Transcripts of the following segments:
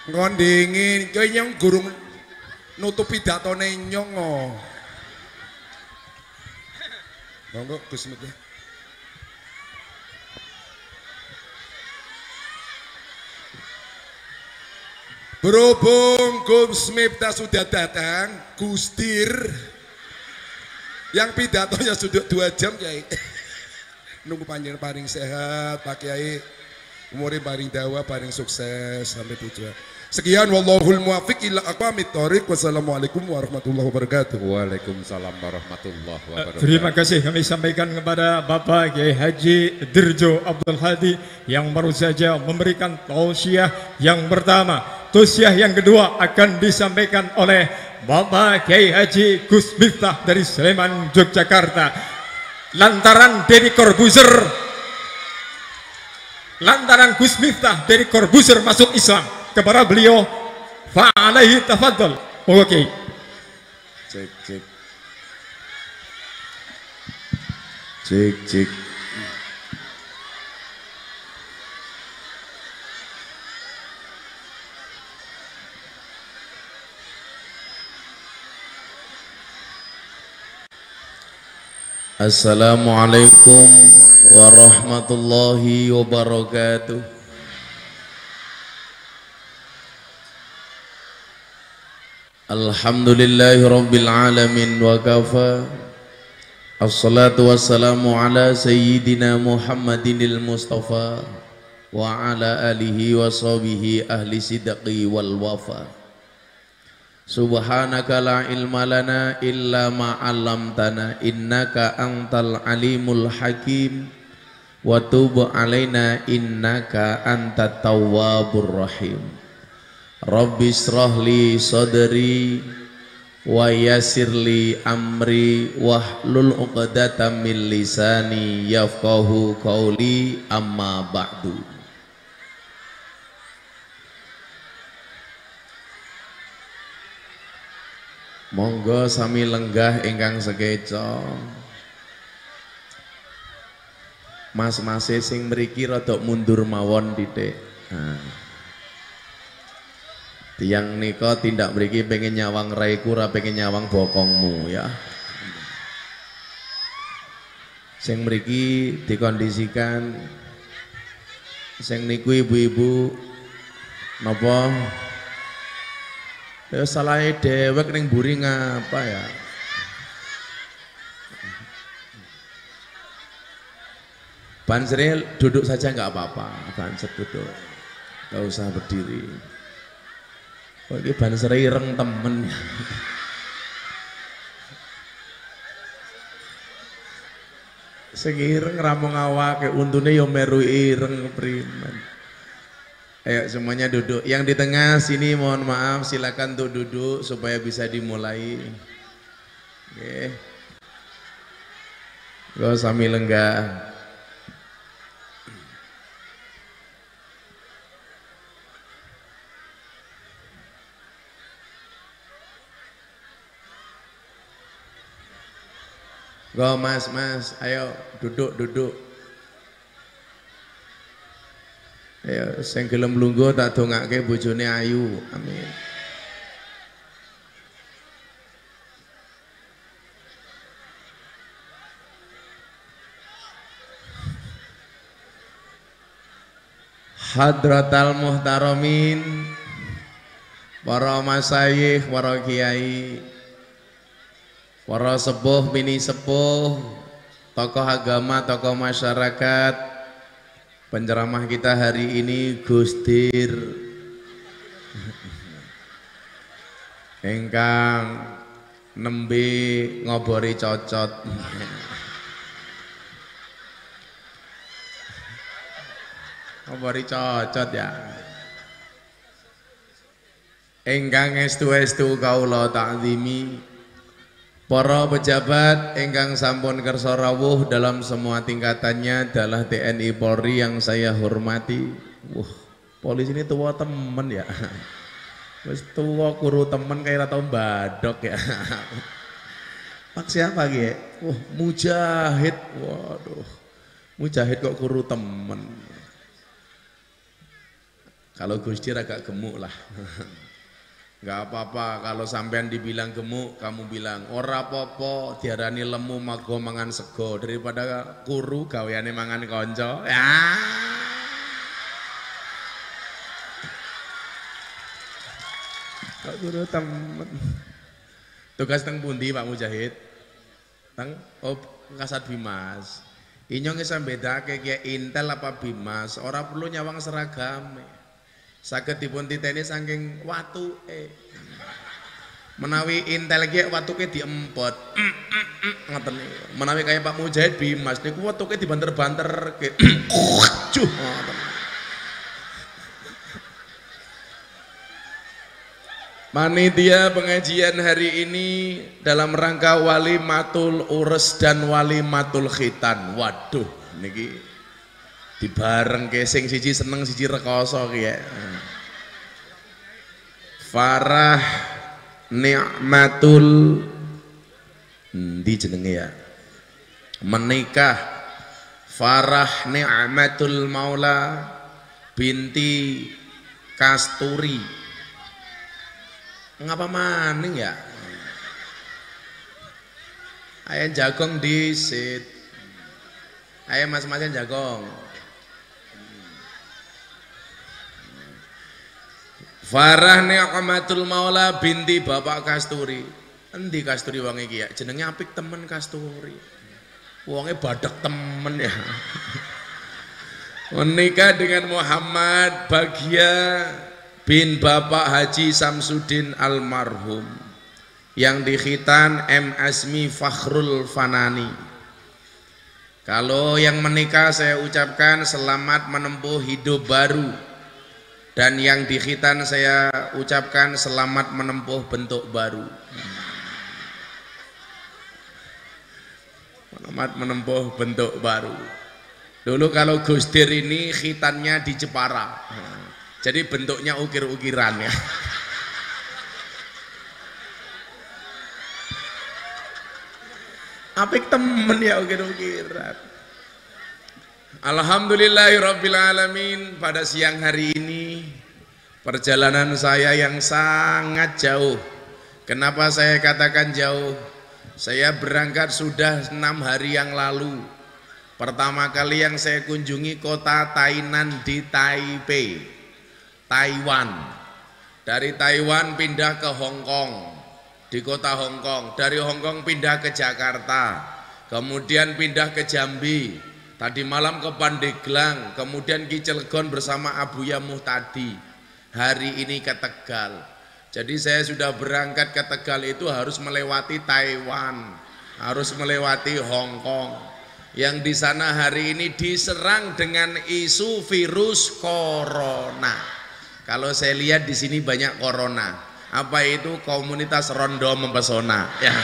ngondingin kowe nyong gurung nutup pidatone nyong oh. Monggo Gus Miftah. Berhubung Gus Miftah sudah datang, Gustir yang pidatonya sudah 2 jam Kiai. Nunggu panjang paling sehat Pak Kiai, umurnya paling dawa, paling sukses sampai tujuan. Sekian wallahul muwaffiq ila aqwamit thoriq. Wassalamualaikum warahmatullahi wabarakatuh. Waalaikumsalam warahmatullahi wabarakatuh. Terima kasih kami sampaikan kepada Bapak Kiai Haji Dirjo Abdul Hadi yang baru saja memberikan tausiah yang pertama. Tausiah yang kedua akan disampaikan oleh Bapak Kiai Haji Gus Miftah dari Sleman, Yogyakarta. Lantaran Gus Miftah dari Corbuzier masuk Islam, kepada beliau fa'alaihi tafadhol. Oke. Cek cek. Cek cek. Assalamualaikum warahmatullahi wabarakatuh. Alhamdulillahi rabbil alamin wa kafa. Assalatu wassalamu ala sayyidina Muhammadinil Mustafa wa ala alihi wa sahbihi ahli sidqi wal wafa. Subhanaka la ilma lana illa ma 'allamtana innaka antal alimul hakim wa tub alaina innaka antat tawwabur rahim. Rabbi shrahli sadri wa yassirli amri wahlul 'uqdatam min lisani yafqahu qawli amma ba'du. Monggo sami lenggah ingkang sekeca. Mas-mase sing mriki rada mundur mawon titik. Tiang nika tindak mriki pengen nyawang raiku ora pengen nyawang bokongmu ya. Sing mriki dikondisikan sing niku ibu-ibu napa ya salahe dewek ning mburi ngapa ya. Banseril duduk saja nggak apa-apa, banser duduk, nggak usah berdiri. Kok ini banser ireng temen. Sing ireng ramung awake untune yo meru ireng kepriman. Ayo semuanya duduk. Yang di tengah sini mohon maaf, silakan untuk duduk supaya bisa dimulai. Oke. Go sambil lenggah. Go mas, ayo duduk. Ayo sing gelem lungguh tak dongake bojone ayu. Amin. Hadratal muhtaramin, para masyayikh, para kiai, para sepuh, mini sepuh, tokoh agama, tokoh masyarakat, penceramah kita hari ini Gustir ingkang nembe ngobori cocot. Ngobori cocot ya. Ingkang estu-estu kaula ta'zimi, para pejabat ingkang sampun kersa rawuh dalam semua tingkatannya adalah TNI Polri yang saya hormati. Polisi ini tua temen ya. Wis tua kuru temen kayak tau badok ya. Pak siapa gitu? Mujahid. Waduh. Mujahid kok kuru temen. Kalau Gusdir agak gemuk lah. Nggak apa-apa kalau sampean dibilang gemuk, kamu bilang ora apa-apa, diarani lemu mago mangan sego daripada kuru gaweane mangan konco. Ya. Kok kuru temen. Tugas teng pundi Pak Mujahid? Teng Kasat Bimas. Inyong isa bedake kayak Intel apa Bimas, ora perlu nyawang seragam. Saged dipun titeni saking watuke. Menawi Intel ki watuke diempot. Ngoten niku. Menawi kaya Pak Mujahid Bimas niku watuke dibanter-banterke. Cuh. Panitia pengajian hari ini dalam rangka walimatul ures dan walimatul khitan. Waduh, niki dibareng ke sing siji seneng siji rekoso ki ya. Farah Ni'matul di jenenge ya. Menikah Farah Ni'matul Maula binti Kasturi. Ngapa maning ya? Ayam jagong disit. Ayam mas-masan jagong. Farah Ni'matul Maula binti Bapak Kasturi. Endi Kasturi wong iki ya? Jenenge apik temen Kasturi. Wonge badhek temen ya. Menikah dengan Muhammad Bagia bin Bapak Haji Samsudin almarhum, yang dikhitan M. Asmi Fakhrul Fanani. Kalau yang menikah saya ucapkan selamat menempuh hidup baru, dan yang dikhitan saya ucapkan selamat menempuh bentuk baru. Selamat menempuh bentuk baru. Dulu kalau Gusdir ini khitannya di Jepara. Jadi bentuknya ukir-ukiran ya. Apik temen ya ukir-ukiran. Alhamdulillahirabbil alamin, pada siang hari ini perjalanan saya yang sangat jauh. Kenapa saya katakan jauh? Saya berangkat sudah 6 hari yang lalu. Pertama kali yang saya kunjungi kota Tainan di Taipei, Taiwan. Dari Taiwan pindah ke Hong Kong, di kota Hong Kong. Dari Hong Kong pindah ke Jakarta, kemudian pindah ke Jambi, tadi malam ke Pandeglang, kemudian ke Cilegon bersama Abuya Muhtadi. Hari ini ke Tegal. Jadi saya sudah berangkat ke Tegal itu harus melewati Taiwan, harus melewati Hong Kong. Yang di sana hari ini diserang dengan isu virus corona. Kalau saya lihat di sini banyak corona. Apa itu? Komunitas rondo mempesona. Ya.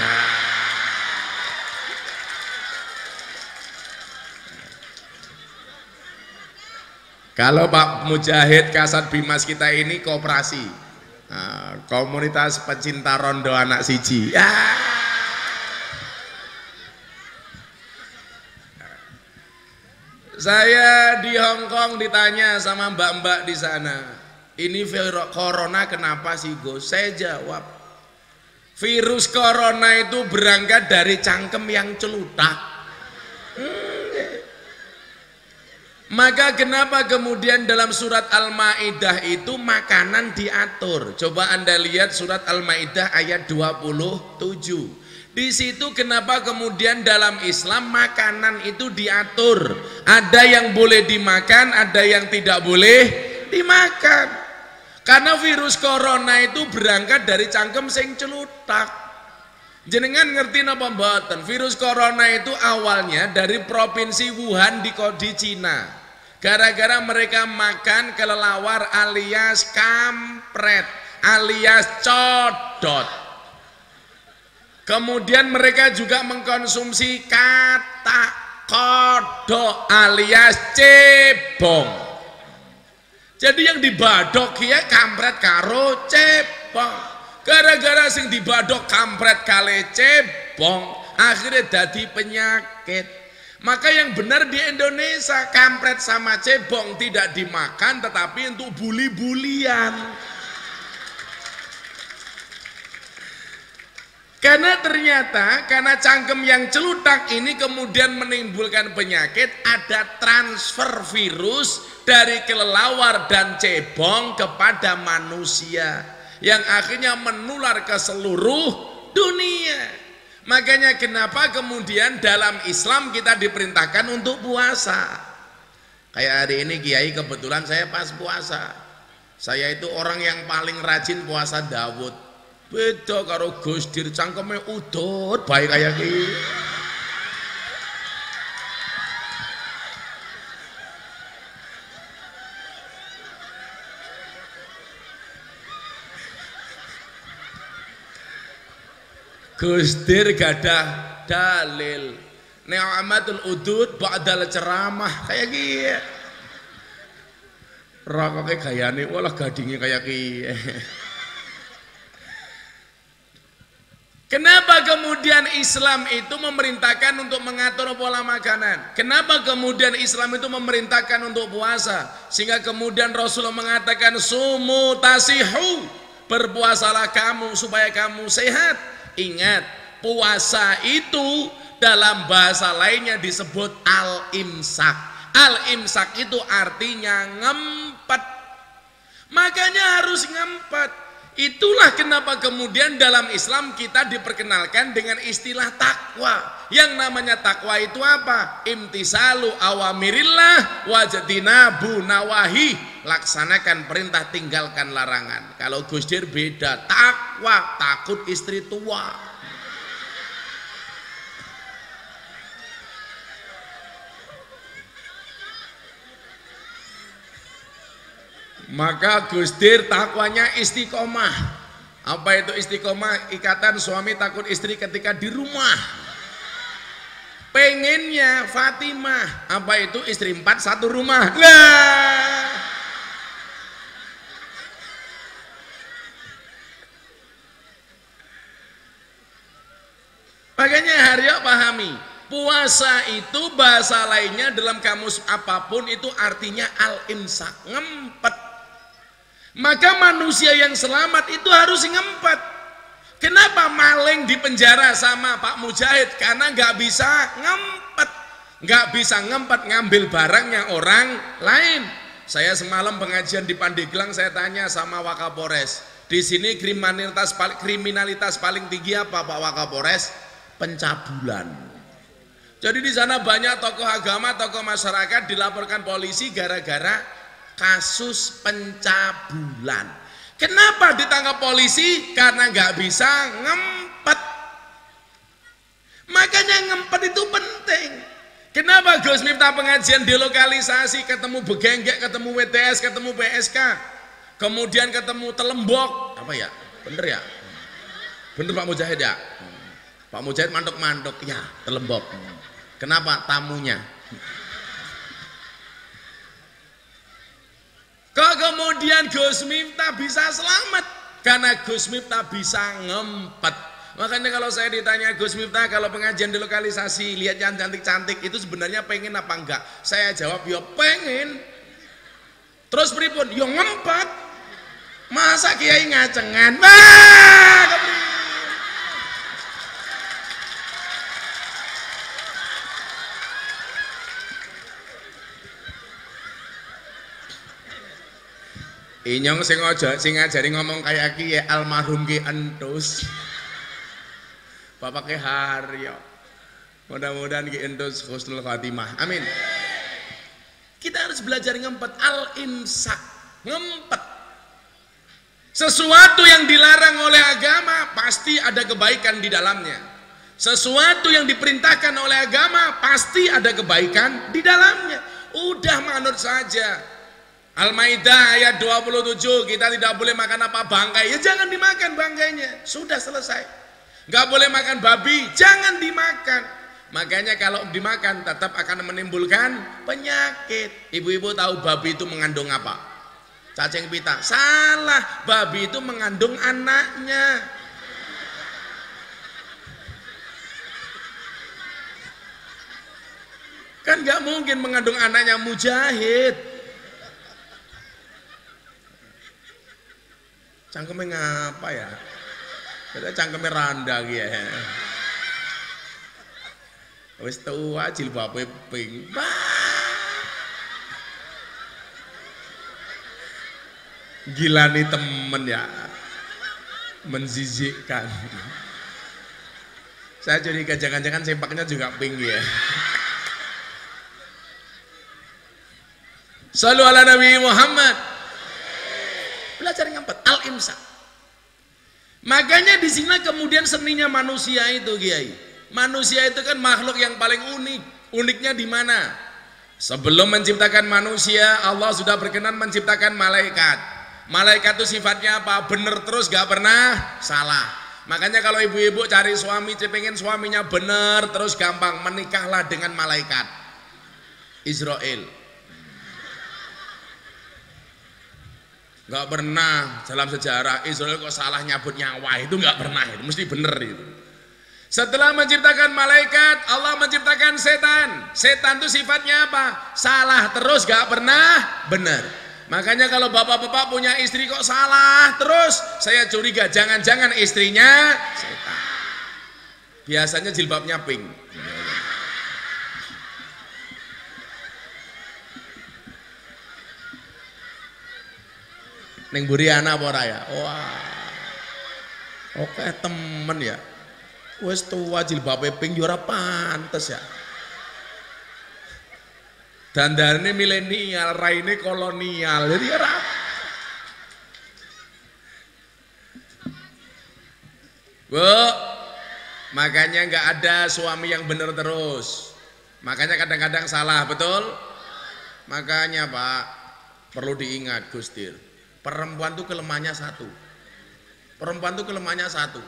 Kalau Pak Mujahid Kasat Bimas kita ini koperasi, komunitas pecinta rondo anak siji. Ya. Saya di Hong Kong ditanya sama mbak-mbak di sana, ini virus corona kenapa sih Gus? Saya jawab, virus corona itu berangkat dari cangkem yang celutak. Maka kenapa kemudian dalam surat Al-Maidah itu makanan diatur? Coba Anda lihat surat Al-Maidah ayat 27. Di situ kenapa kemudian dalam Islam makanan itu diatur? Ada yang boleh dimakan, ada yang tidak boleh dimakan. Karena virus corona itu berangkat dari cangkem sing celutak. Jenengan ngerti napa mboten? Virus corona itu awalnya dari provinsi Wuhan di Cina. Gara-gara mereka makan kelelawar alias kampret, alias codot. Kemudian mereka juga mengkonsumsi katak kodok alias cebong. Jadi yang dibadok ya kampret karo cebong. Gara-gara sing dibadok kampret kale cebong, akhirnya dadi penyakit. Maka yang benar di Indonesia, kampret sama cebong tidak dimakan tetapi untuk buli-bulian. Karena ternyata karena cangkem yang celutak ini kemudian menimbulkan penyakit, ada transfer virus dari kelelawar dan cebong kepada manusia yang akhirnya menular ke seluruh dunia. Makanya kenapa kemudian dalam Islam kita diperintahkan untuk puasa. Kayak hari ini Kiai kebetulan saya pas puasa. Saya itu orang yang paling rajin puasa Dawud. Beda karo Gus Dir, cangkeme udut baik kayak gini. Gus Dir gadah dalil ni'matul udud ba'dal ceramah kayak gini. Rokoknya gayane walah gadingnya kayak gini. Kenapa kemudian Islam itu memerintahkan untuk mengatur pola makanan? Kenapa kemudian Islam itu memerintahkan untuk puasa? Sehingga kemudian Rasulullah mengatakan sumu tasihu, berpuasalah kamu supaya kamu sehat. Ingat, puasa itu dalam bahasa lainnya disebut al-imsak. Al-imsak itu artinya ngempet. Makanya harus ngempet. Itulah kenapa kemudian dalam Islam kita diperkenalkan dengan istilah takwa. Yang namanya takwa itu apa? Imtisalu awamirillah wajtinabu nawahi. Laksanakan perintah, tinggalkan larangan. Kalau Gus Dir beda, takwa, takut istri tua. Maka Gus Dir takwanya istiqomah. Apa itu istiqomah? Ikatan suami takut istri ketika di rumah. Pengennya Fatimah. Apa itu? Istri 4 satu rumah. Lah. Makanya Haryo pahami, puasa itu bahasa lainnya dalam kamus apapun itu artinya al-imsak, ngempet. Maka manusia yang selamat itu harus ngempet. Kenapa maling di penjara sama Pak Mujahid? Karena nggak bisa ngempet, nggak bisa ngempet ngambil barangnya orang lain. Saya semalam pengajian di Pandeglang, saya tanya sama Wakapolres, di sini kriminalitas paling tinggi apa Pak Wakapolres? Pencabulan. Jadi di sana banyak tokoh agama, tokoh masyarakat dilaporkan polisi gara-gara kasus pencabulan. Kenapa ditangkap polisi? Karena nggak bisa ngempet. Makanya ngempet itu penting. Kenapa Gus Miftah pengajian delokalisasi, ketemu Begenggek, ketemu WTS, ketemu PSK, kemudian ketemu Telembok, apa ya? Bener ya? Bener Pak Mujahid ya? Pak Mujahid mantuk-mantuk, ya Telembok. Kenapa? Tamunya. Kok kemudian Gus Miftah bisa selamat? Karena Gus Miftah bisa ngempet. Makanya kalau saya ditanya Gus Miftah kalau pengajian delokalisasi lihat yang cantik-cantik itu sebenarnya pengen apa enggak? Saya jawab ya pengen. Terus pripun? Ya ngempet. Masa kiai ngacengan? Inyong sing ngajari ngomong kayak ki ya almarhum Ki Entus. Bapak Ki Haryo. Mudah-mudahan Ki Entus husnul khatimah. Amin. Kita harus belajar ngempet, al-imsak, ngempet. Sesuatu yang dilarang oleh agama pasti ada kebaikan di dalamnya. Sesuatu yang diperintahkan oleh agama pasti ada kebaikan di dalamnya. Udah manut saja. Al-Maidah ayat 27, kita tidak boleh makan apa bangkai, ya jangan dimakan bangkainya, sudah selesai. Nggak boleh makan babi, jangan dimakan. Makanya kalau dimakan tetap akan menimbulkan penyakit. Ibu-ibu tahu babi itu mengandung apa? Cacing pita. Salah, babi itu mengandung anaknya. Kan nggak mungkin mengandung anaknya mujahid. Cangkeme ngapa ya? Kita cangkeme randa gitu ya. Wis tua jilbabe pink. Gila nih temen ya, menzizikkan. Saya curiga jangan-jangan sempaknya juga pink ya. Shallu ala Nabi Muhammad. Belajar ngempet al-imsak. Makanya di sini kemudian seninya manusia itu, Kiai. Manusia itu kan makhluk yang paling unik. Uniknya di mana? Sebelum menciptakan manusia, Allah sudah berkenan menciptakan malaikat. Malaikat itu sifatnya apa? Bener terus, gak pernah salah. Makanya kalau ibu-ibu cari suami, pengen suaminya bener terus, gampang, menikahlah dengan malaikat Israel. Gak pernah dalam sejarah Israel kok salah nyabut nyawa, itu gak pernah, itu mesti bener itu. Setelah menciptakan malaikat, Allah menciptakan setan. Setan itu sifatnya apa? Salah terus, gak pernah bener. Makanya kalau bapak-bapak punya istri kok salah terus, saya curiga jangan-jangan istrinya setan. Biasanya jilbabnya pink. Neng Buriana apa ora ya? Wah. Oke temen ya. Wes tua jilbabe pink yo ora pantes ya. Dandane milenial, raine kolonial. Jadi ora. Bu, makanya nggak ada suami yang benar terus. Makanya kadang-kadang salah, betul? Makanya Pak, perlu diingat Gustir. Perempuan tuh kelemahannya satu. Perempuan tuh kelemahannya satu.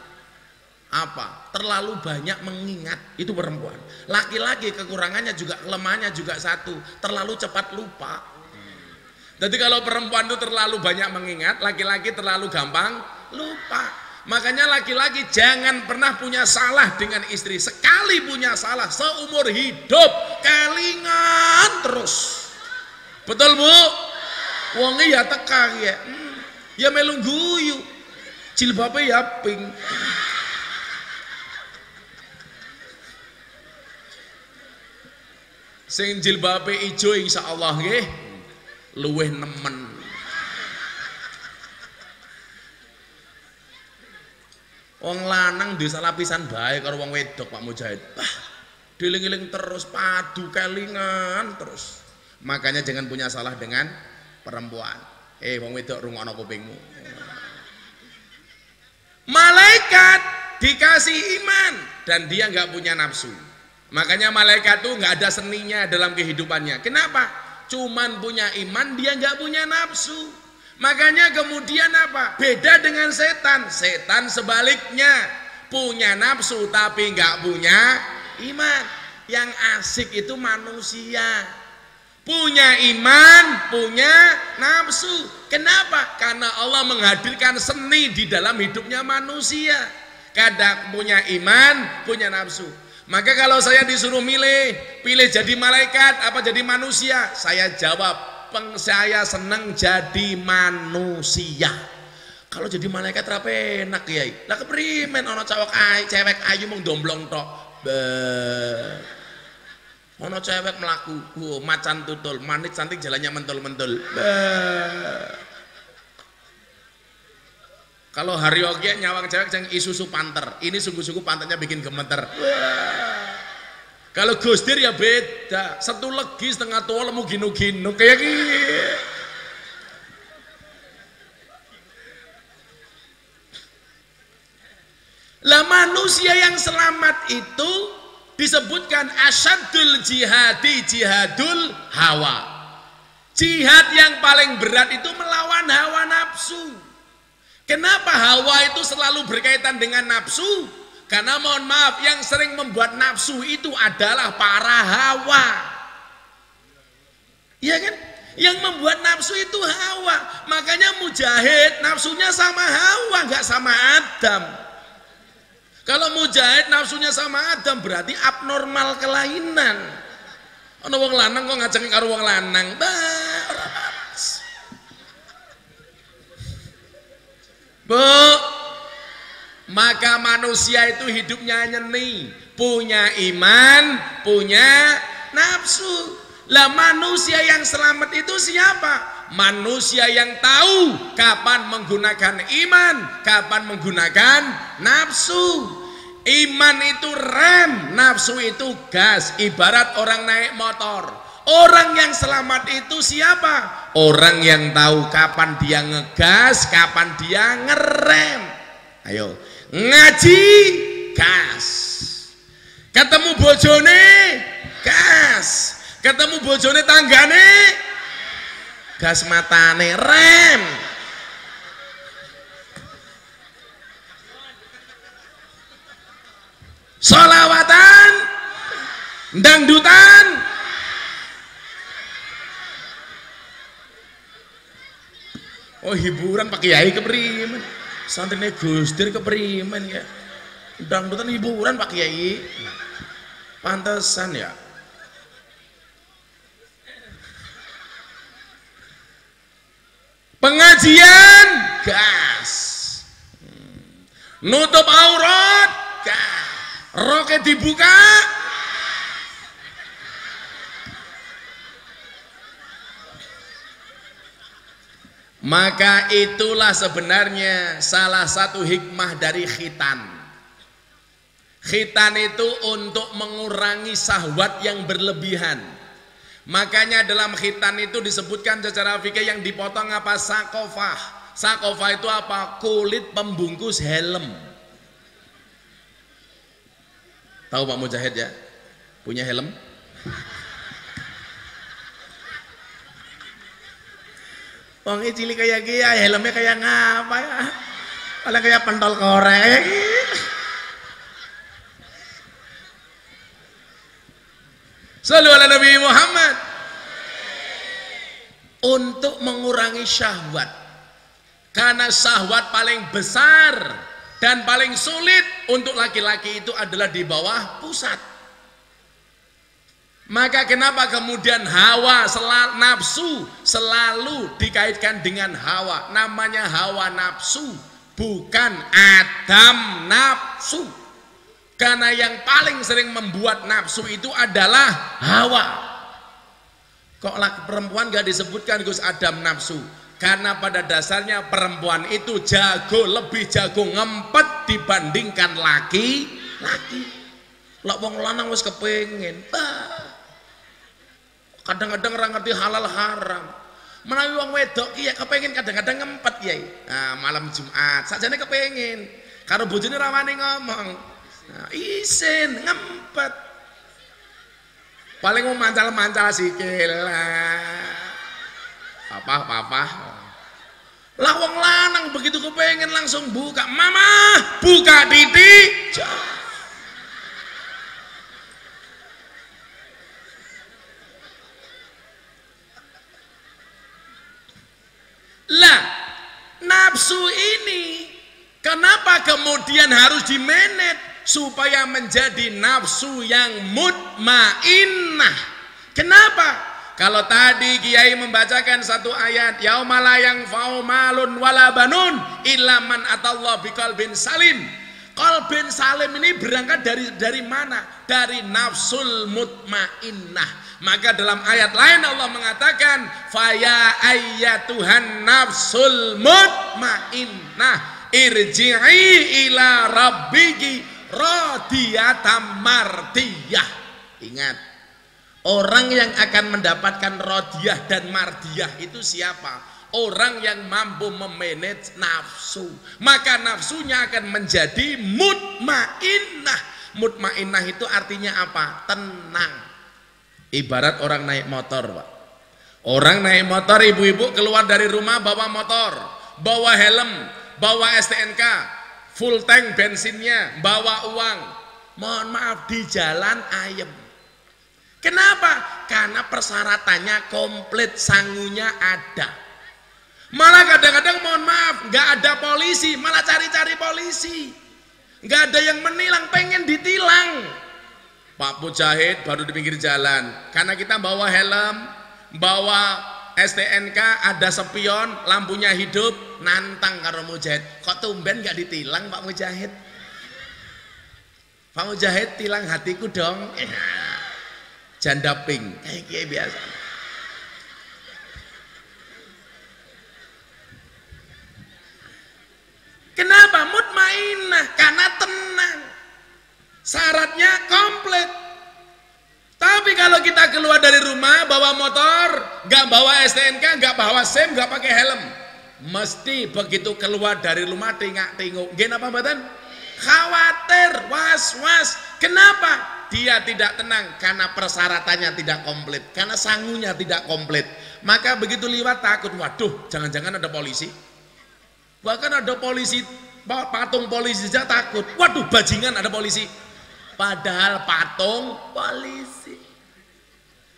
Apa? Terlalu banyak mengingat, itu perempuan. Laki-laki kekurangannya juga, kelemahannya juga satu, terlalu cepat lupa. Jadi kalau perempuan itu terlalu banyak mengingat, laki-laki terlalu gampang lupa. Makanya laki-laki jangan pernah punya salah dengan istri. Sekali punya salah seumur hidup, kelingan terus. Betul Bu? Wonge ya tekang ya. Ya melu guyu. Jilbabe ya pink. Sing jilbabe ijo insyaallah nggih luweh nemen. Wong lanang desa lapisan bae karo wong wedok Pak Mujahid. Diling-iling terus, padu kelingan terus. Makanya jangan punya salah dengan perempuan. Wong wedok rungokno kupingmu. Malaikat dikasih iman dan dia nggak punya nafsu. Makanya malaikat tuh nggak ada seninya dalam kehidupannya. Kenapa? Cuman punya iman, dia nggak punya nafsu. Makanya kemudian apa? Beda dengan setan. Setan sebaliknya punya nafsu tapi nggak punya iman. Yang asik itu manusia. Punya iman, punya nafsu. Kenapa? Karena Allah menghadirkan seni di dalam hidupnya manusia. Kadang punya iman, punya nafsu. Maka kalau saya disuruh pilih jadi malaikat apa jadi manusia, saya jawab, saya senang jadi manusia. Kalau jadi malaikat apa enak ya? Lah keprimen ono cewek ayu mung domblong tok. Ono cewek melaku, macan tutul, manis cantik jalannya mentul-mentul. Kalau hari oke nyawang cewek yang Isuzu Panther, ini sungguh-sungguh pantatnya bikin gemeter. Kalau Gustir ya beda, satu legi setengah tua lemu ginu-ginu kayak gini. Lah manusia yang selamat itu disebutkan asyadul jihadi jihadul hawa. Jihad yang paling berat itu melawan hawa nafsu. Kenapa hawa itu selalu berkaitan dengan nafsu? Karena mohon maaf, yang sering membuat nafsu itu adalah para hawa. Iya kan? Yang membuat nafsu itu hawa. Makanya Mujahid nafsunya sama Hawa, nggak sama Adam. Kalau Mujahid nafsunya sama Adam berarti abnormal kelainan. Ana wong lanang kok ngajengi karo wong lanang. Ora pas. Bu, maka manusia itu hidupnya nyeni, punya iman, punya nafsu. Lah manusia yang selamat itu siapa? Manusia yang tahu kapan menggunakan iman, kapan menggunakan nafsu. Iman itu rem, nafsu itu gas, ibarat orang naik motor. Orang yang selamat itu siapa? Orang yang tahu kapan dia ngegas, kapan dia ngerem. Ayo, ngaji gas. Ketemu bojone gas. Ketemu bojone tanggane gas matane rem. Solawatan, dangdutan, oh hiburan Pak Kiai keprimen, santrine Gustir keprimen ya, dangdutan hiburan Pak Kiai, pantesan ya. Pengajian gas, nutup aurat gas. Roket dibuka, maka itulah sebenarnya salah satu hikmah dari khitan. Khitan itu untuk mengurangi syahwat yang berlebihan. Makanya dalam khitan itu disebutkan secara fikih yang dipotong apa? Sakofah. Sakofah itu apa? Kulit pembungkus helm. Tahu Pak Mujahid ya? Punya helm? Wong cilik kayak gini, helmnya kayak ngapa ya? Malah kayak pentol korek. Shallu ala Nabi Muhammad. Untuk mengurangi syahwat. Karena syahwat paling besar dan paling sulit untuk laki-laki itu adalah di bawah pusat. Maka kenapa kemudian hawa, nafsu selalu dikaitkan dengan hawa? Namanya hawa nafsu, bukan adam nafsu. Karena yang paling sering membuat nafsu itu adalah hawa. Kok perempuan gak disebutkan Gus adam nafsu? Karena pada dasarnya perempuan itu lebih jago ngempet dibandingkan laki-laki. Lah wong lanang wis kepengin. Kadang-kadang ora ngerti halal haram. Menawi wong wedok ki ya kepengin kadang-kadang ngempet ya. Nah, malam Jumat sakjane kepengin. Karo bojone ora wani ngomong. Nah, isin ngempet. Paling mau mancal-mancal sikil lah. Papa. Lah wong lanang begitu kepengen langsung buka, mama buka titik. Lah nafsu ini kenapa kemudian harus dimanage supaya menjadi nafsu yang mutmainnah? Kenapa? Kalau tadi Kiai membacakan satu ayat, yaumala yang faumalun wala banun illa man atallah biqalbin salim. Qalbin salim ini berangkat dari mana? Dari nafsul mutmainnah. Maka dalam ayat lain Allah mengatakan, faya ayyatuhan nafsul mutmainnah irji'i ila rabbiki radiyatan mardiyah. Ingat, orang yang akan mendapatkan rodiyah dan mardiyah itu siapa? Orang yang mampu memanage nafsu. Maka nafsunya akan menjadi mutmainnah. Mutmainnah itu artinya apa? Tenang. Ibarat orang naik motor, Pak. Orang naik motor, ibu-ibu keluar dari rumah bawa motor, bawa helm, bawa STNK, full tank bensinnya, bawa uang. Mohon maaf, di jalan ayem. Kenapa? Karena persyaratannya komplit, sangunya ada. Malah kadang-kadang mohon maaf, nggak ada polisi, malah cari-cari polisi. Nggak ada yang menilang, pengen ditilang. Pak Mujahid baru di pinggir jalan karena kita bawa helm, bawa STNK, ada spion, lampunya hidup, nantang karo Mujahid. Kok tumben gak ditilang Pak Mujahid? Pak Mujahid tilang hatiku dong. Janda pink kayak biasa. Kenapa? Mutmainah, karena tenang. Syaratnya komplit. Tapi kalau kita keluar dari rumah bawa motor, nggak bawa STNK, nggak bawa SIM, nggak pakai helm, mesti begitu keluar dari rumah tingak-tinguk. Gini apa badan? Khawatir, was-was. Kenapa? Dia tidak tenang karena persyaratannya tidak komplit, karena sangunya tidak komplit. Maka begitu lewat takut, waduh, jangan-jangan ada polisi. Bahkan ada polisi, patung polisi saja takut. Waduh, bajingan ada polisi. Padahal patung polisi.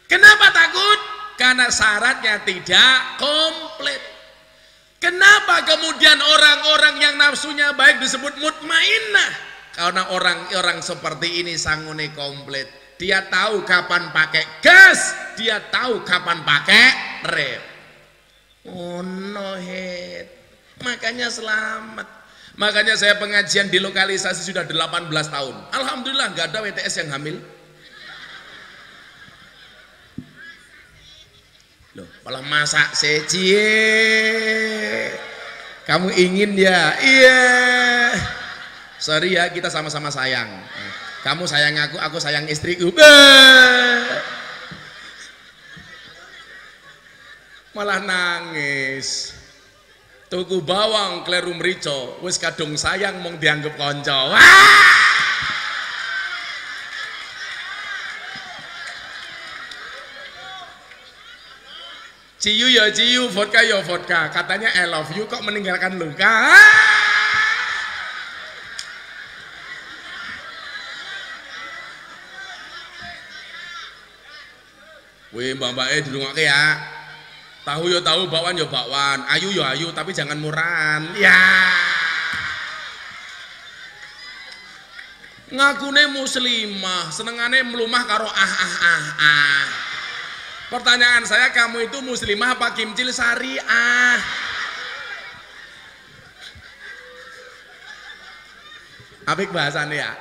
Kenapa takut? Karena syaratnya tidak komplit. Kenapa kemudian orang-orang yang nafsunya baik disebut mutmainah? Karena orang-orang seperti ini sangune komplit. Dia tahu kapan pakai gas, dia tahu kapan pakai rem. Oh no head. Makanya selamat. Makanya saya pengajian di lokalisasi sudah 18 tahun. Alhamdulillah nggak ada WTS yang hamil. Loh, malah masak secie. Kamu ingin ya? Iya. Sorry ya, kita sama-sama sayang. Kamu sayang aku sayang istriku. Malah nangis. Tuku bawang kleru mrico, wis kadung sayang mong dianggap konco. Ciyu ya ciyu, vodka ya vodka. Katanya I love you kok meninggalkan luka. Wih mbak-mbak dirungokke ya. Tahu yo tahu, bakwan yo bakwan, ayu yo ayu, tapi jangan murahan. Ya. Ngakune muslimah, senengane melumah karo ah. Pertanyaan saya, kamu itu muslimah apa kimcil syariah? Apik bahasannya ya.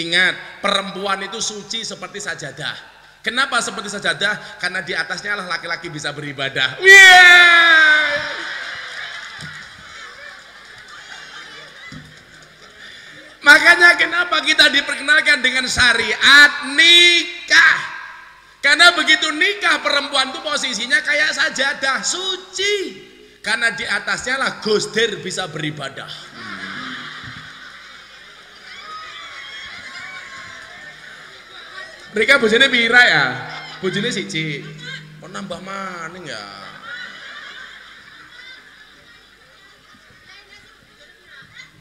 Ingat, perempuan itu suci seperti sajadah. Kenapa seperti sajadah? Karena di atasnya lah laki-laki bisa beribadah. Yeah! Makanya kenapa kita diperkenalkan dengan syariat nikah? Karena begitu nikah perempuan itu posisinya kayak sajadah, suci. Karena di atasnya lah gosdir bisa beribadah. Mereka bojone pira ya? Bojone siji. Kok nambah maning ya?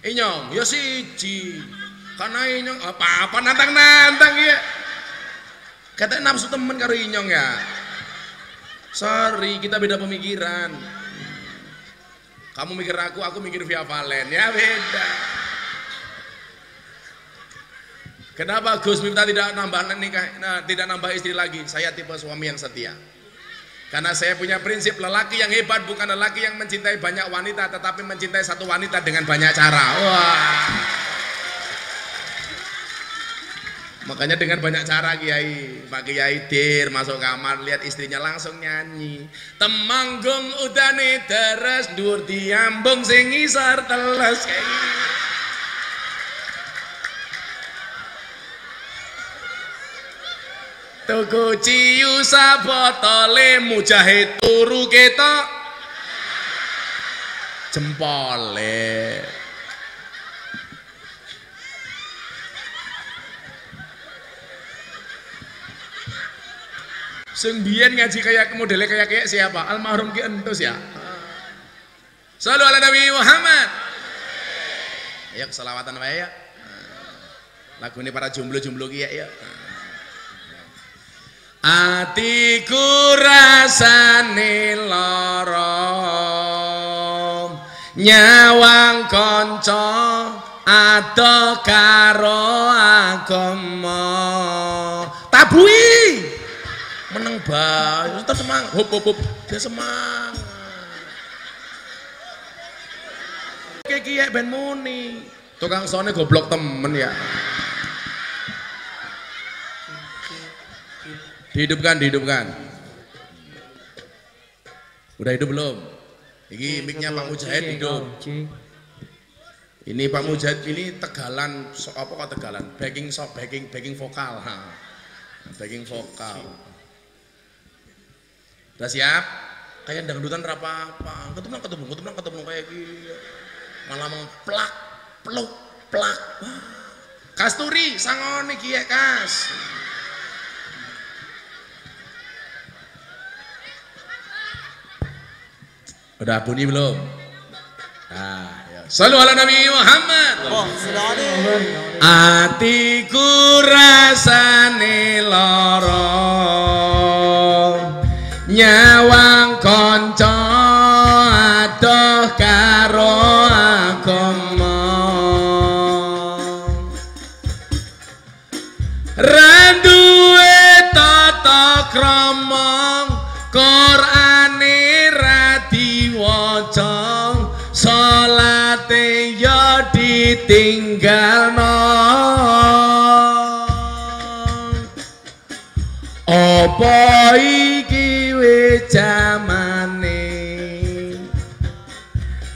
Inyong, ya siji. Karena inyong apa-apa nantang-nantang ya. Katanya nafsu temen karo inyong ya. Sorry, kita beda pemikiran. Kamu mikir aku mikir Via Valen. Ya beda. Kenapa Gus Miftah tidak nambah nikah, tidak nambah istri lagi? Saya tipe suami yang setia. Karena saya punya prinsip, lelaki yang hebat bukan lelaki yang mencintai banyak wanita, tetapi mencintai satu wanita dengan banyak cara. Wah. Makanya dengan banyak cara Kiai, Pak Kiai Dir masuk kamar lihat istrinya langsung nyanyi. Temanggung udane deres dur diambung sing ngisor teles kayak gini. Tuku ciyu sabotole Mujahid turu ketok jempole. Sing biyen ngaji kayak modelnya kayak siapa? Almarhum Ki Entus ya. Shallu ala Nabi Muhammad. Ayo selawatan wae ya. Lagu ini para jomblo-jomblo ki ya. Atiku rasane lara nyawang kanca ado karo agama. hebat, tetap semangat, hop, dia semangat. Kayak kiai ben muni, tukang soundnya goblok temen ya. Dihidupkan. Udah hidup belum? Ini mic-nya Pak Mujahid hidup. Ini Pak Mujahid ini Tegalan, apa kok Tegalan? Backing vokal. Backing vokal. Udah siap? Kayak dangdutan apa? Ketemu kayak gini. Malah mau plak, peluk, plak. Kasturi, sangoni kiye kas. Udah bunyi belum? Nah, ya. Shallu ala Nabi Muhammad. Atiku rasane lara, nyawang kanca adoh karo agama. Randuwe tata krama, Qur'ane ra diwaca, salate ya ditinggalno. Apa iki wis jamane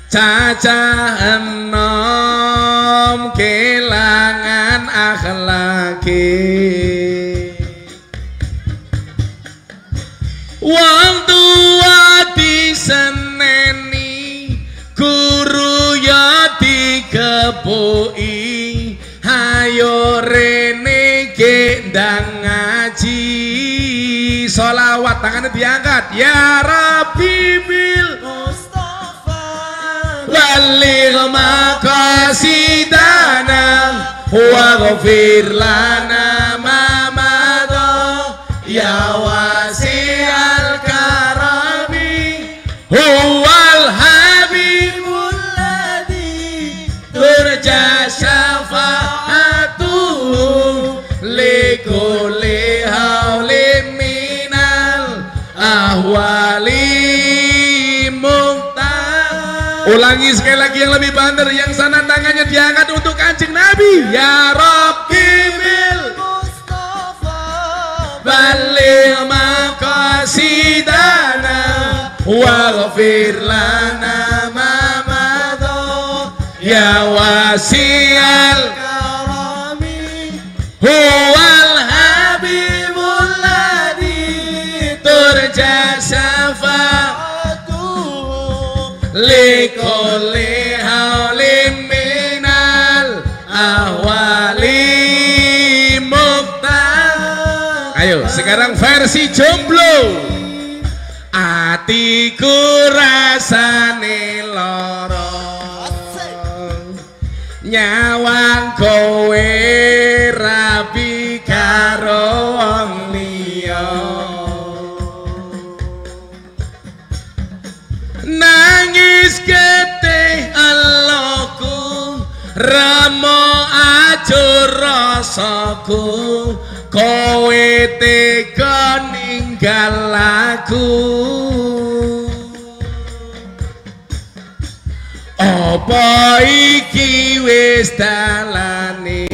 cacah enom kelangan akhlake. Wong tua diseneni, guru ya dikepuki, hayo rene gendang ngaji. Sholawat tangannya diangkat, ya Rabbi bil Mustafa baligh maqasidana waghfir lana ma madha ya wasi'al karami huwal habibul ladzi turja syafa'atuhu likulli haulim minal ahwali muqtah. Ulangi sekali lagi yang lebih banter, yang sana tangannya diangkat untuk Kanjeng Nabi. Ya Rabbi bil Mustafa baligh maqasidana waghfir lana ma madha ya wasi'al karami huwal habibul ladzi turja syafa'atuhu likulli haulim minal ahwali muqtah. Ayo sekarang versi jomblo. Atiku rasane lara, nyawang kowe rabi karo wong liya. Nangis getih eloku, remo ajur rasaku, kowe tega ninggal aku. Apa iki wis dalane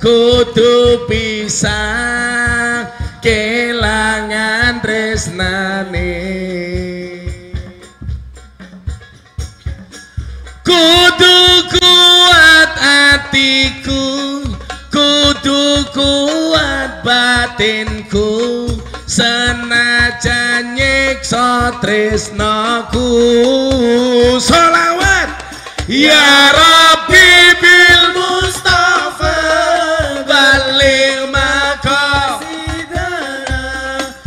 kudu pisah kelangan tresnane. Kudu kuat atiku, kudu kuat batinku, senajan nyiksa tresnaku. Sholawat ya Rabbi bil Mustafa baligh maqasidana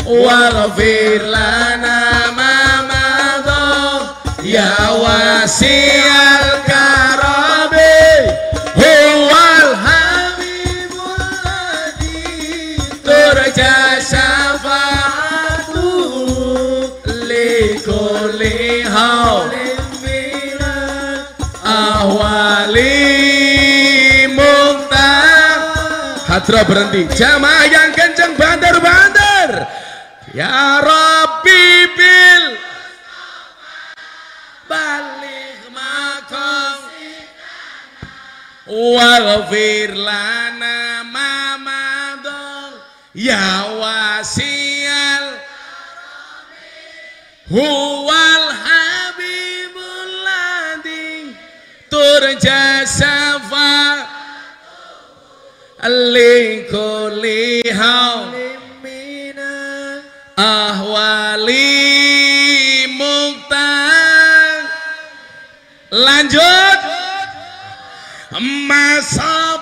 waghfir lana ma madha ya wasi'al karami huwal habibul ladzi turja syafa'atuhu likulli haulim minal ahwali muqtah. Hadra berhenti, jamaah yang kenceng banter. Ya Rabbi bil balik makom waghfir lana ma madha ya wasial huwal habibul ladzi turja safa likulli haulimina ahwali muqtan. Lanjut masa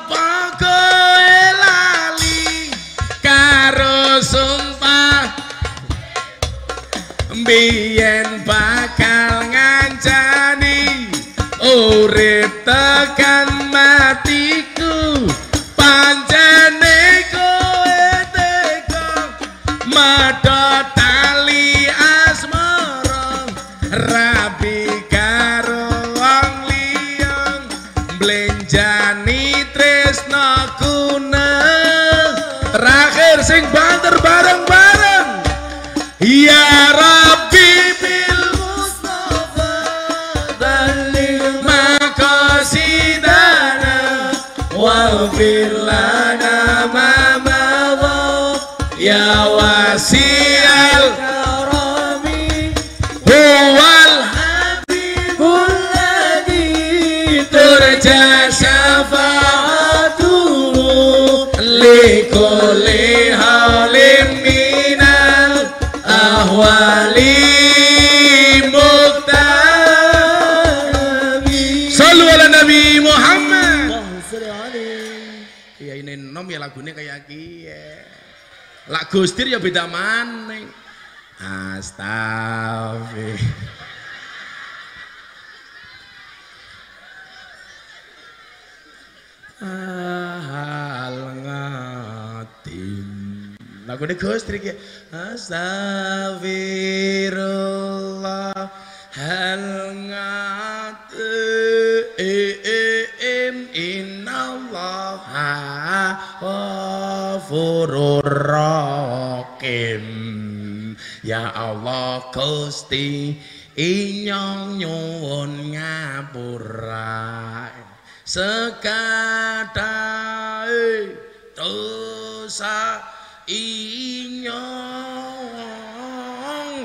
kowe lali karo sumpah biyen bakal ngancani urip tekan matiku pancene kowe teko medhot tali asmara rabi karo wong liya blenjani tresnaku terakhir sing banter bareng-bareng ya Rabbi bil Mustafa dalil maqasidana waghfir lana ma madha ya wasi'al karami huwal habibul ladzi turja syafa'atuhu likulli halim minal ahwali muqtami. Sallu ala Nabi Muhammad. Ya ini nom ya lagunya kayak kiye. Lagu Gustir ya beda maning. Astagfirullah. Ngatin. Lagunya Gustir ya. Astagfirullah. Hal ngatin innallaha ghafurur rahim. Ya Allah Gusti inyong nyuwun ngapura sekadahe dosa inyong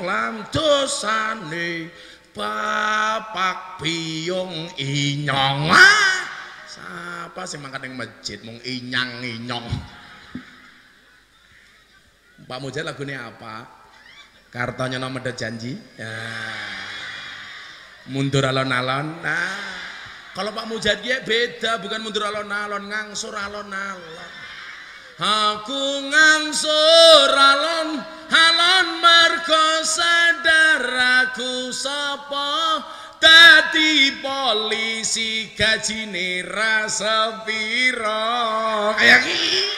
lan dosane bapak biyong inyong. Siapa sih mangkat yang masjid mung inyang-inyong. Pak Mujad lagunya apa? Kartonya nomor janji ya. Mundur alon-alon. Nah, kalau Pak Mujad ya beda, bukan mundur alon-alon, ngangsur alon-alon. Aku ngangsur alon-alon mergo sadar aku sapa dadi polisi gajine ra sepiro. Kayak iki.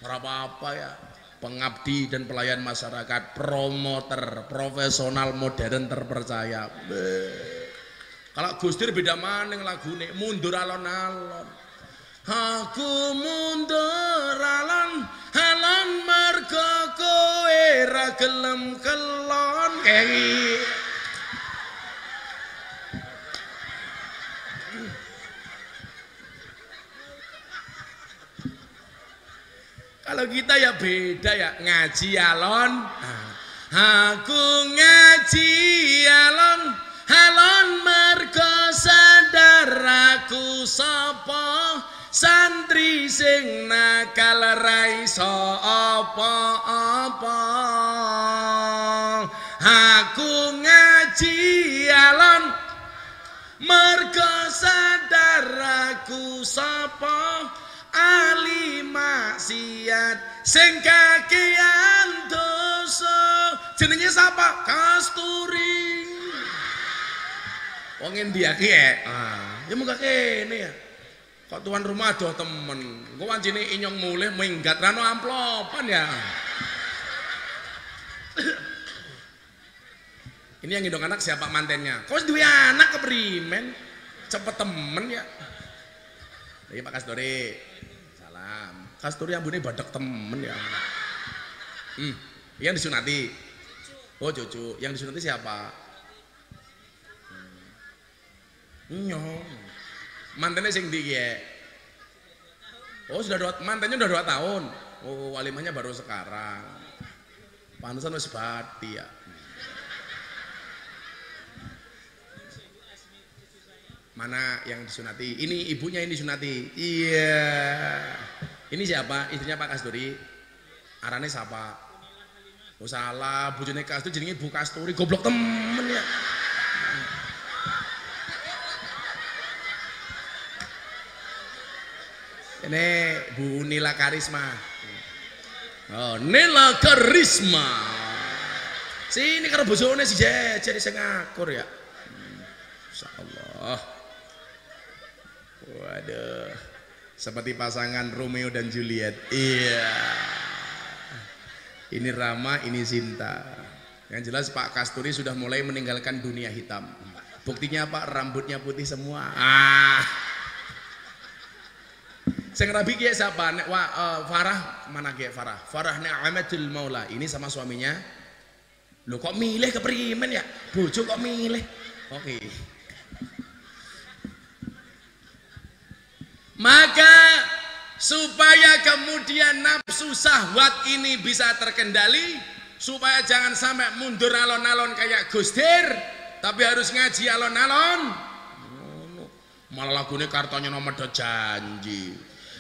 Ora apa-apa ya. Pengabdi dan pelayan masyarakat, promoter, profesional, modern, terpercaya. Kalau Gustir beda maning lagune, mundur alon-alon. Aku mundur alon-alon mergo kowe ra gelem kelon. Kalau kita ya beda ya, ngaji alon. Aku ngaji alon mergo sadar aku sapa santri sing nakal ra iso apa-apa. Aku ngaji alon mergo sadar aku sapa ali maksiat sing kakean dosa. Jenenge sapa? Kasturi. Wong endi iki ya? Ya muga kene ya. Kok tuan rumah doh temen. Engko wancine inyong mulih minggat rano amplopan ya. Ini yang ngidong anak siapa mantennya? Kok duwe anak keprimen? Cepet temen ya. Iki Pak Kasturi. Salam. Kasturi ambune badak temen ya. Yang disunati. Oh cucu. Yang disunati siapa? Nyong. Mantannya sing ndi ya? Oh mantannya udah 2 tahun. Oh walimahnya baru sekarang. Pantesan wis bati ya. Mana yang disunati? Ini ibunya yang disunati. Iya. Ini siapa? Istrinya Pak Kasturi. Arane siapa? Oh salah, bojone Kasturi jenenge Bu Kasturi. Goblok temen ya. Ini Bu Nila Karisma. Oh, Nila Karisma. Sini karo bojone si jejer sing ngakur ya. Insyaallah. Waduh, seperti pasangan Romeo dan Juliet. Iya. Ini Rama, ini Sinta. Yang jelas Pak Kasturi sudah mulai meninggalkan dunia hitam. Buktinya Pak, rambutnya putih semua. Sing rabi ki siapa? Farah mana ki Farah? Farah Ni'matul Maula. Ini sama suaminya. Loh kok milih keprimen ya? Bojo kok milih? Oke. Maka supaya kemudian nafsu syahwat ini bisa terkendali, supaya jangan sampai mundur alon-alon kayak Gus Dir, tapi harus ngaji alon-alon. Malah lagunya kartonya nomor janji.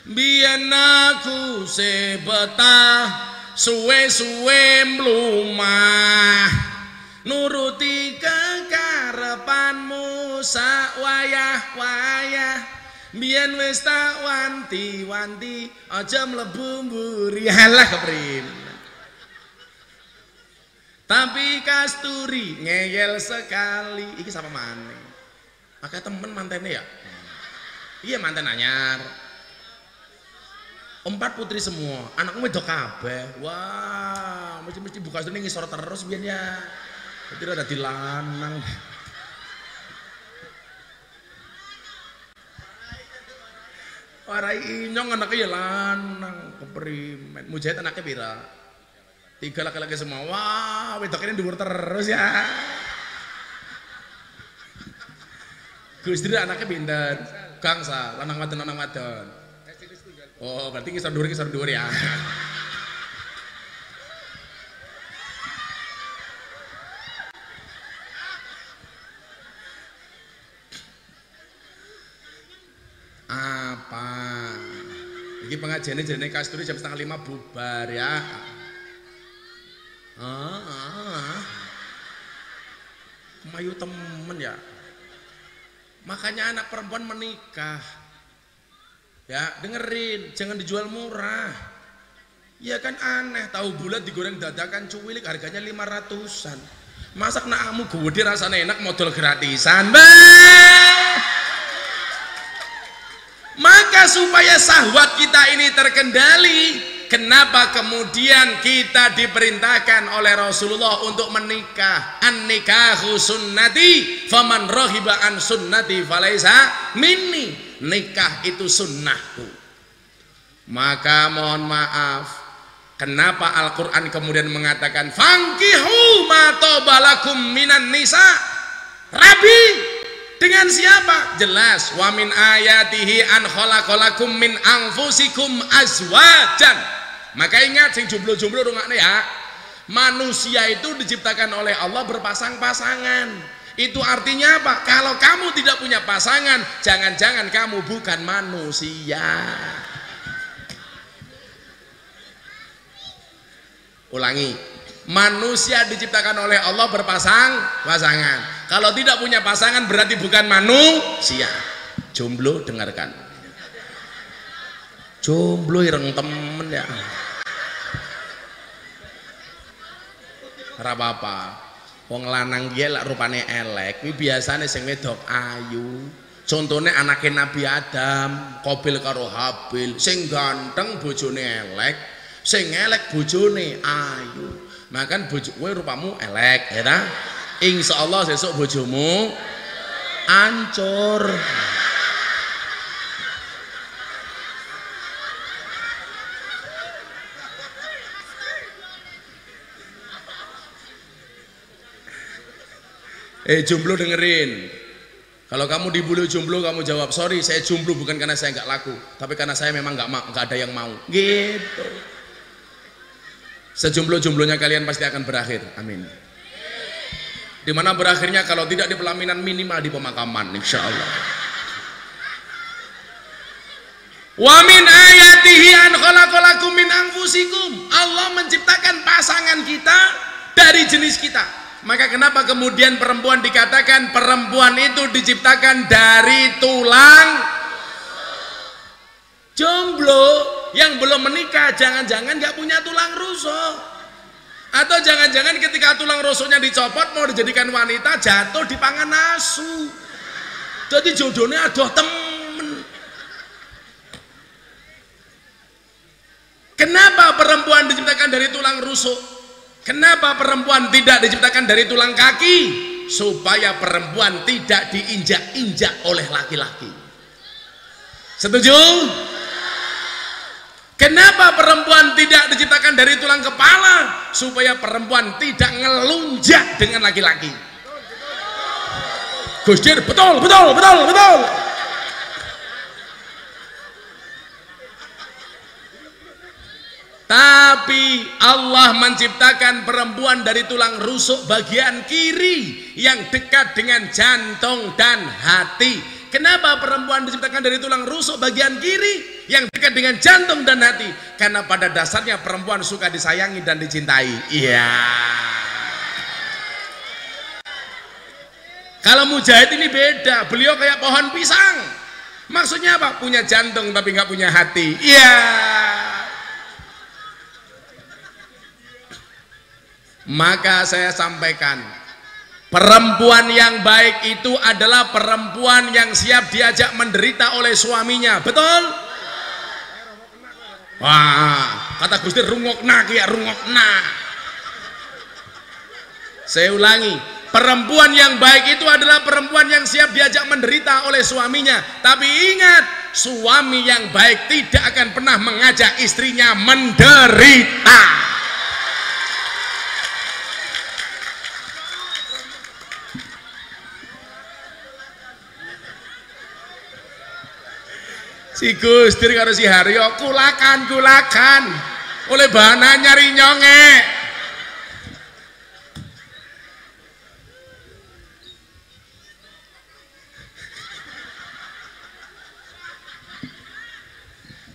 Biyen aku sebetah suwe-suwe mlumah, nuruti kekarepanmu sak wayah-wayah. Biyen wis tak wanti-wanti aja mlebu mburi. Halah keprim. Tapi Kasturi ngeyel sekali. Iki sama maneh? Pakai temen mantene ya? Iya manten anyar. 4 putri semua, anakku wedok kabeh. Wah, mesti buka sini ngisor terus biyen ya. Jadi ada di lanang. Warai inyong anaknya ya lanang keprimen. Mujahid anaknya pira? 3 laki-laki semua. Wah, wedok ini dhuwur terus ya. Gus Dur anaknya pinten? Gangsa, lanang wadon. Oh, berarti kisar dhuwur ya. Apa? Ini pengajiannya jadi Kasturi jam 4:30 bubar ya. Mayu temen ya. Makanya anak perempuan menikah. Ya, dengerin, jangan dijual murah. Ya kan aneh, tahu bulat digoreng dadakan cuwilik harganya 500-an. Masak nakmu gede rasanya enak modal gratisan. Maka supaya syahwat kita ini terkendali, kenapa kemudian kita diperintahkan oleh Rasulullah untuk menikah? An-nikahu sunnati, faman rohiba an sunnati falaisa minni. Nikah itu sunnahku. Maka mohon maaf, kenapa Al-Quran kemudian mengatakan fankihu ma tobalakum minan nisa? Rabi dengan siapa? Jelas, wa min ayatihi an khalaqalakum min anfusikum azwajan. Maka ingat sing jomblo-jomblo rungokne ya. Manusia itu diciptakan oleh Allah berpasang-pasangan. Itu artinya apa? Kalau kamu tidak punya pasangan, jangan-jangan kamu bukan manusia. Ulangi, manusia diciptakan oleh Allah berpasang-pasangan. Kalau tidak punya pasangan berarti bukan manusia. Jomblo dengarkan. Jomblo ireng temen ya. Ora apa-apa. Wong lanang ki lak rupane elek, kuwi biasane sing wedok ayu. Contone anake Nabi Adam, Qabil karo Habil, sing ganteng bojone elek, sing elek bojone ayu. Makan bojo kowe rupamu elek, ya ta? Insyaallah sesuk bojomu ancur. Jomblo dengerin. Kalau kamu dibully jomblo, kamu jawab, sorry saya jomblo bukan karena saya nggak laku, tapi karena saya memang nggak ada yang mau. Gitu. Sejomblo-jomblonya kalian pasti akan berakhir. Amin. Dimana berakhirnya kalau tidak di pelaminan minimal di pemakaman, insya Allah. Wa min ayatihi an khalaqalakum min anfusikum. Allah menciptakan pasangan kita dari jenis kita. Maka kenapa kemudian perempuan dikatakan perempuan itu diciptakan dari tulang? Jomblo yang belum menikah jangan-jangan nggak punya tulang rusuk, atau jangan-jangan ketika tulang rusuknya dicopot mau dijadikan wanita jatuh di pangan asu, jadi jodohnya aduh temen. Kenapa perempuan diciptakan dari tulang rusuk? Kenapa perempuan tidak diciptakan dari tulang kaki? Supaya perempuan tidak diinjak-injak oleh laki-laki. Setuju? Kenapa perempuan tidak diciptakan dari tulang kepala? Supaya perempuan tidak ngelunjak dengan laki-laki. Gus Dir, betul. Tapi Allah menciptakan perempuan dari tulang rusuk bagian kiri yang dekat dengan jantung dan hati. Kenapa perempuan diciptakan dari tulang rusuk bagian kiri yang dekat dengan jantung dan hati? Karena pada dasarnya perempuan suka disayangi dan dicintai. Iya. Kalau Mujahid ini beda, beliau kayak pohon pisang. Maksudnya apa? Punya jantung tapi nggak punya hati. Iya. Maka saya sampaikan, perempuan yang baik itu adalah perempuan yang siap diajak menderita oleh suaminya. Betul? Wah, kata Gus Dir rungokna ya rungokna. Saya ulangi, perempuan yang baik itu adalah perempuan yang siap diajak menderita oleh suaminya. Tapi ingat, suami yang baik tidak akan pernah mengajak istrinya menderita. Si Gus Dir karo si Haryo kulakan oleh bahan nyari nyonge.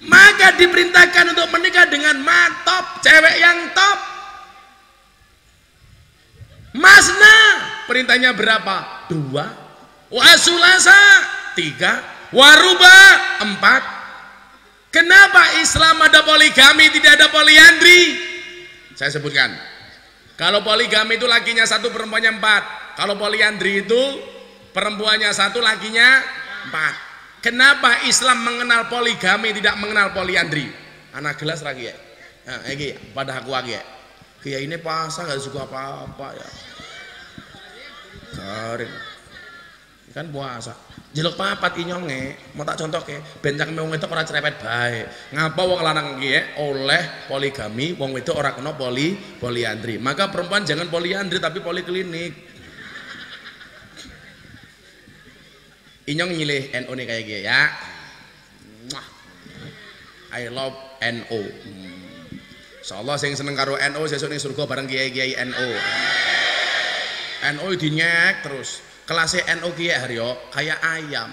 Maka diperintahkan untuk menikah dengan matop, cewek yang top. Masna perintahnya berapa? 2. Wasulasa 3. Waruba 4. Kenapa Islam ada poligami tidak ada poliandri? Saya sebutkan. Kalau poligami itu lakinya 1 perempuannya 4. Kalau poliandri itu perempuannya 1 lakinya 4. Kenapa Islam mengenal poligami tidak mengenal poliandri? Anak gelas lagi ya. Nah, ini pada aku lagi ya. Kiai ini pasang gak suka apa-apa ya. Garing. Kan puasa. Jeluk papat inyonge, mau tak contoh ke, bencang wong wedok ora cerepet bae. Ngapa wong lanang iki oleh poligami, wong wedok ora kena poliandri. Maka perempuan jangan poliandri tapi poliklinik. Inyong nyilih NU nih kayak gini ya. I love NU. Insyaallah sing seneng karo NU sesuk ning surga bareng kiai-kiai NU. NU dinyek terus. Kelasnya NU Kiai Haryo kayak ayam.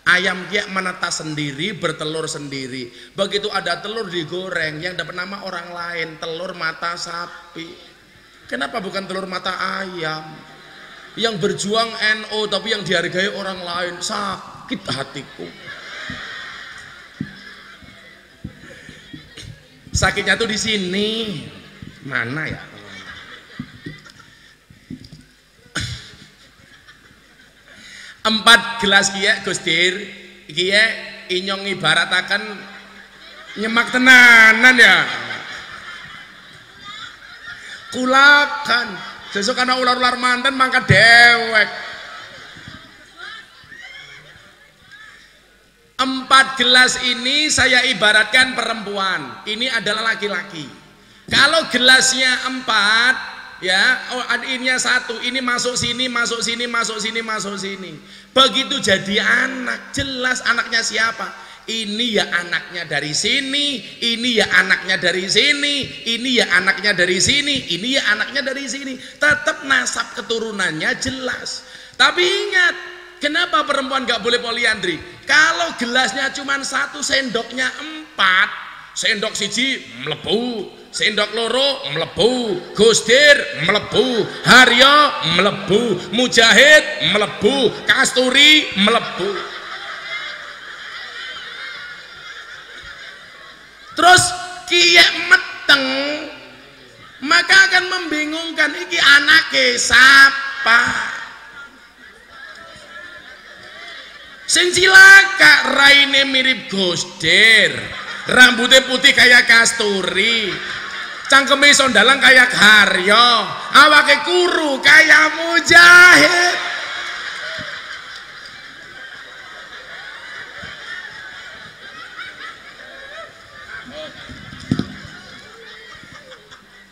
Ayam Kiai menetas sendiri, bertelur sendiri. Begitu ada telur digoreng yang dapat nama orang lain, telur mata sapi. Kenapa bukan telur mata ayam? Yang berjuang NU tapi yang dihargai orang lain, sakit hatiku. Sakitnya tuh di sini. Mana ya? 4 gelas kiye Gus Dir kiye inyong ibaratakan nyemak tenanan ya. Kulakan sesuk ana ular-ular manten mangkat dewek. 4 gelas ini saya ibaratkan perempuan, ini adalah laki-laki. Kalau gelasnya 4 ya, oh ininya satu, ini masuk sini, masuk sini, masuk sini, masuk sini. Begitu jadi anak, jelas anaknya siapa. Ini ya anaknya dari sini, ini ya anaknya dari sini, ini ya anaknya dari sini, ini ya anaknya dari sini. Tetap nasab keturunannya jelas. Tapi ingat, kenapa perempuan gak boleh poliandri? Kalau gelasnya cuma satu, sendoknya 4, sendok siji mlebu, sendok loro mlebu, Gusdir mlebu, Haryo mlebu, Mujahid mlebu, Kasturi mlebu. Terus kiye meteng, maka akan membingungkan, iki anake sapa? Sing cilaka raine mirip Gusdir, rambutnya putih kayak Kasturi, cangkeme sondalang kayak Haryo, awake kuru kayak Mujahid.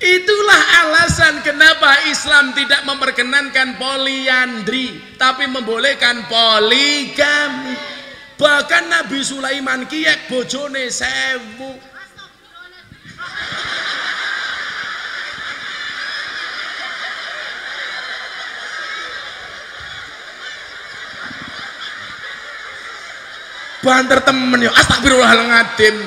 Itulah alasan kenapa Islam tidak memperkenankan poliandri, tapi membolehkan poligami. Bahkan Nabi Sulaiman kiyek bojone 1000. Banter temen yo, astagfirullahaladzim.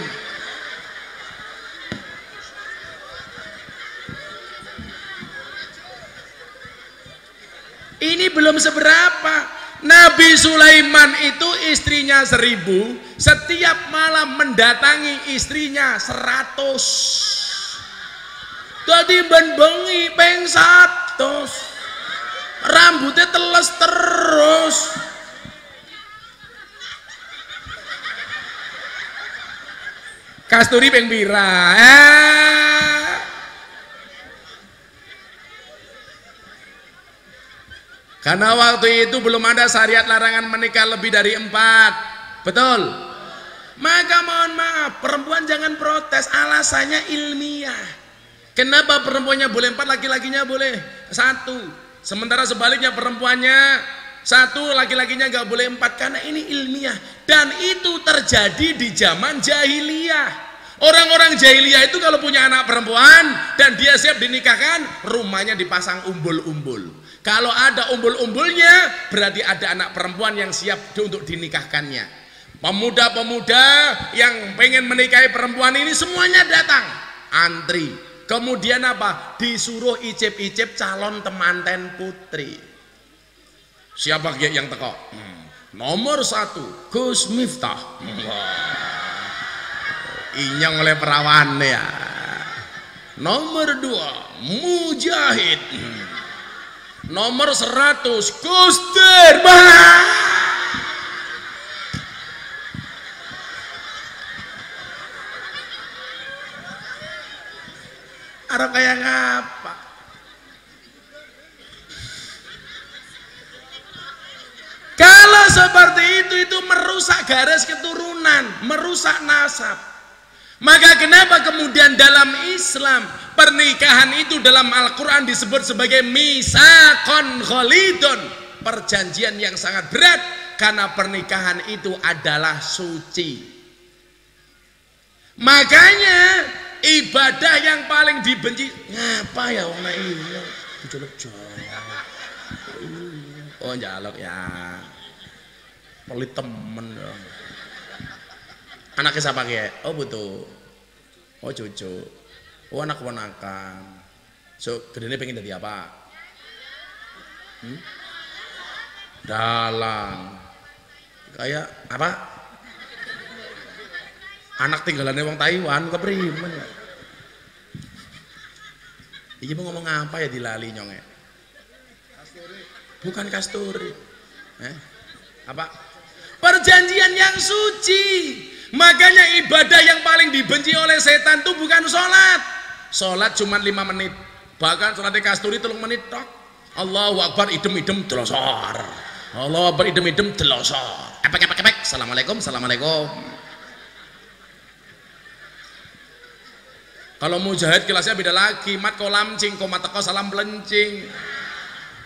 Ini belum seberapa. Nabi Sulaiman itu istrinya 1000, setiap malam mendatangi istrinya 100. Jadi bengi peng 100, rambutnya teles terus. Kasturi peng pira? Karena waktu itu belum ada syariat larangan menikah lebih dari 4, betul? Maka mohon maaf, perempuan jangan protes, alasannya ilmiah. Kenapa perempuannya boleh 4, laki-lakinya boleh 1? Sementara sebaliknya perempuannya 1, laki-lakinya nggak boleh 4, karena ini ilmiah. Dan itu terjadi di zaman jahiliyah. Orang-orang jahiliyah itu kalau punya anak perempuan dan dia siap dinikahkan, rumahnya dipasang umbul-umbul. Kalau ada umbul-umbulnya, berarti ada anak perempuan yang siap untuk dinikahkannya. Pemuda-pemuda yang pengen menikahi perempuan ini semuanya datang, antri. Kemudian apa? Disuruh icip-icip calon temanten putri. Siapa yang teko? Nomor 1, Gus Miftah. Inyong oleh perawan ya. Nomor 2, Mujahid. Nomor 100, Gusdir. Arab kayak ngapa? Kalau seperti itu merusak garis keturunan, merusak nasab. Maka kenapa kemudian dalam Islam pernikahan itu dalam Al-Quran disebut sebagai misaqon khalidun, perjanjian yang sangat berat, karena pernikahan itu adalah suci. Makanya ibadah yang paling dibenci, ngapa ya wong ini oh njaluk ya pelit temen dong. Anaknya siapa ya? Oh butuh, oh cucu, oh anak ponakan. So gedene pengen jadi apa? Dalang. Kayak apa? Anak tinggalannya wong Taiwan keprimen. Iki mau ngomong apa ya dilali nyonge? Bukan Kasturi. Apa? Perjanjian yang suci. Makanya ibadah yang paling dibenci oleh setan itu bukan sholat. Sholat cuma 5 menit. Bahkan sholatnya Kasturi 3 menit tok. Allahu Akbar idem-idem delosor. Allahu Akbar idem-idem delosor. Epek. Assalamualaikum. Kalau mujahid kelasnya beda lagi, mat kolamcing, komat teko salam pelencing.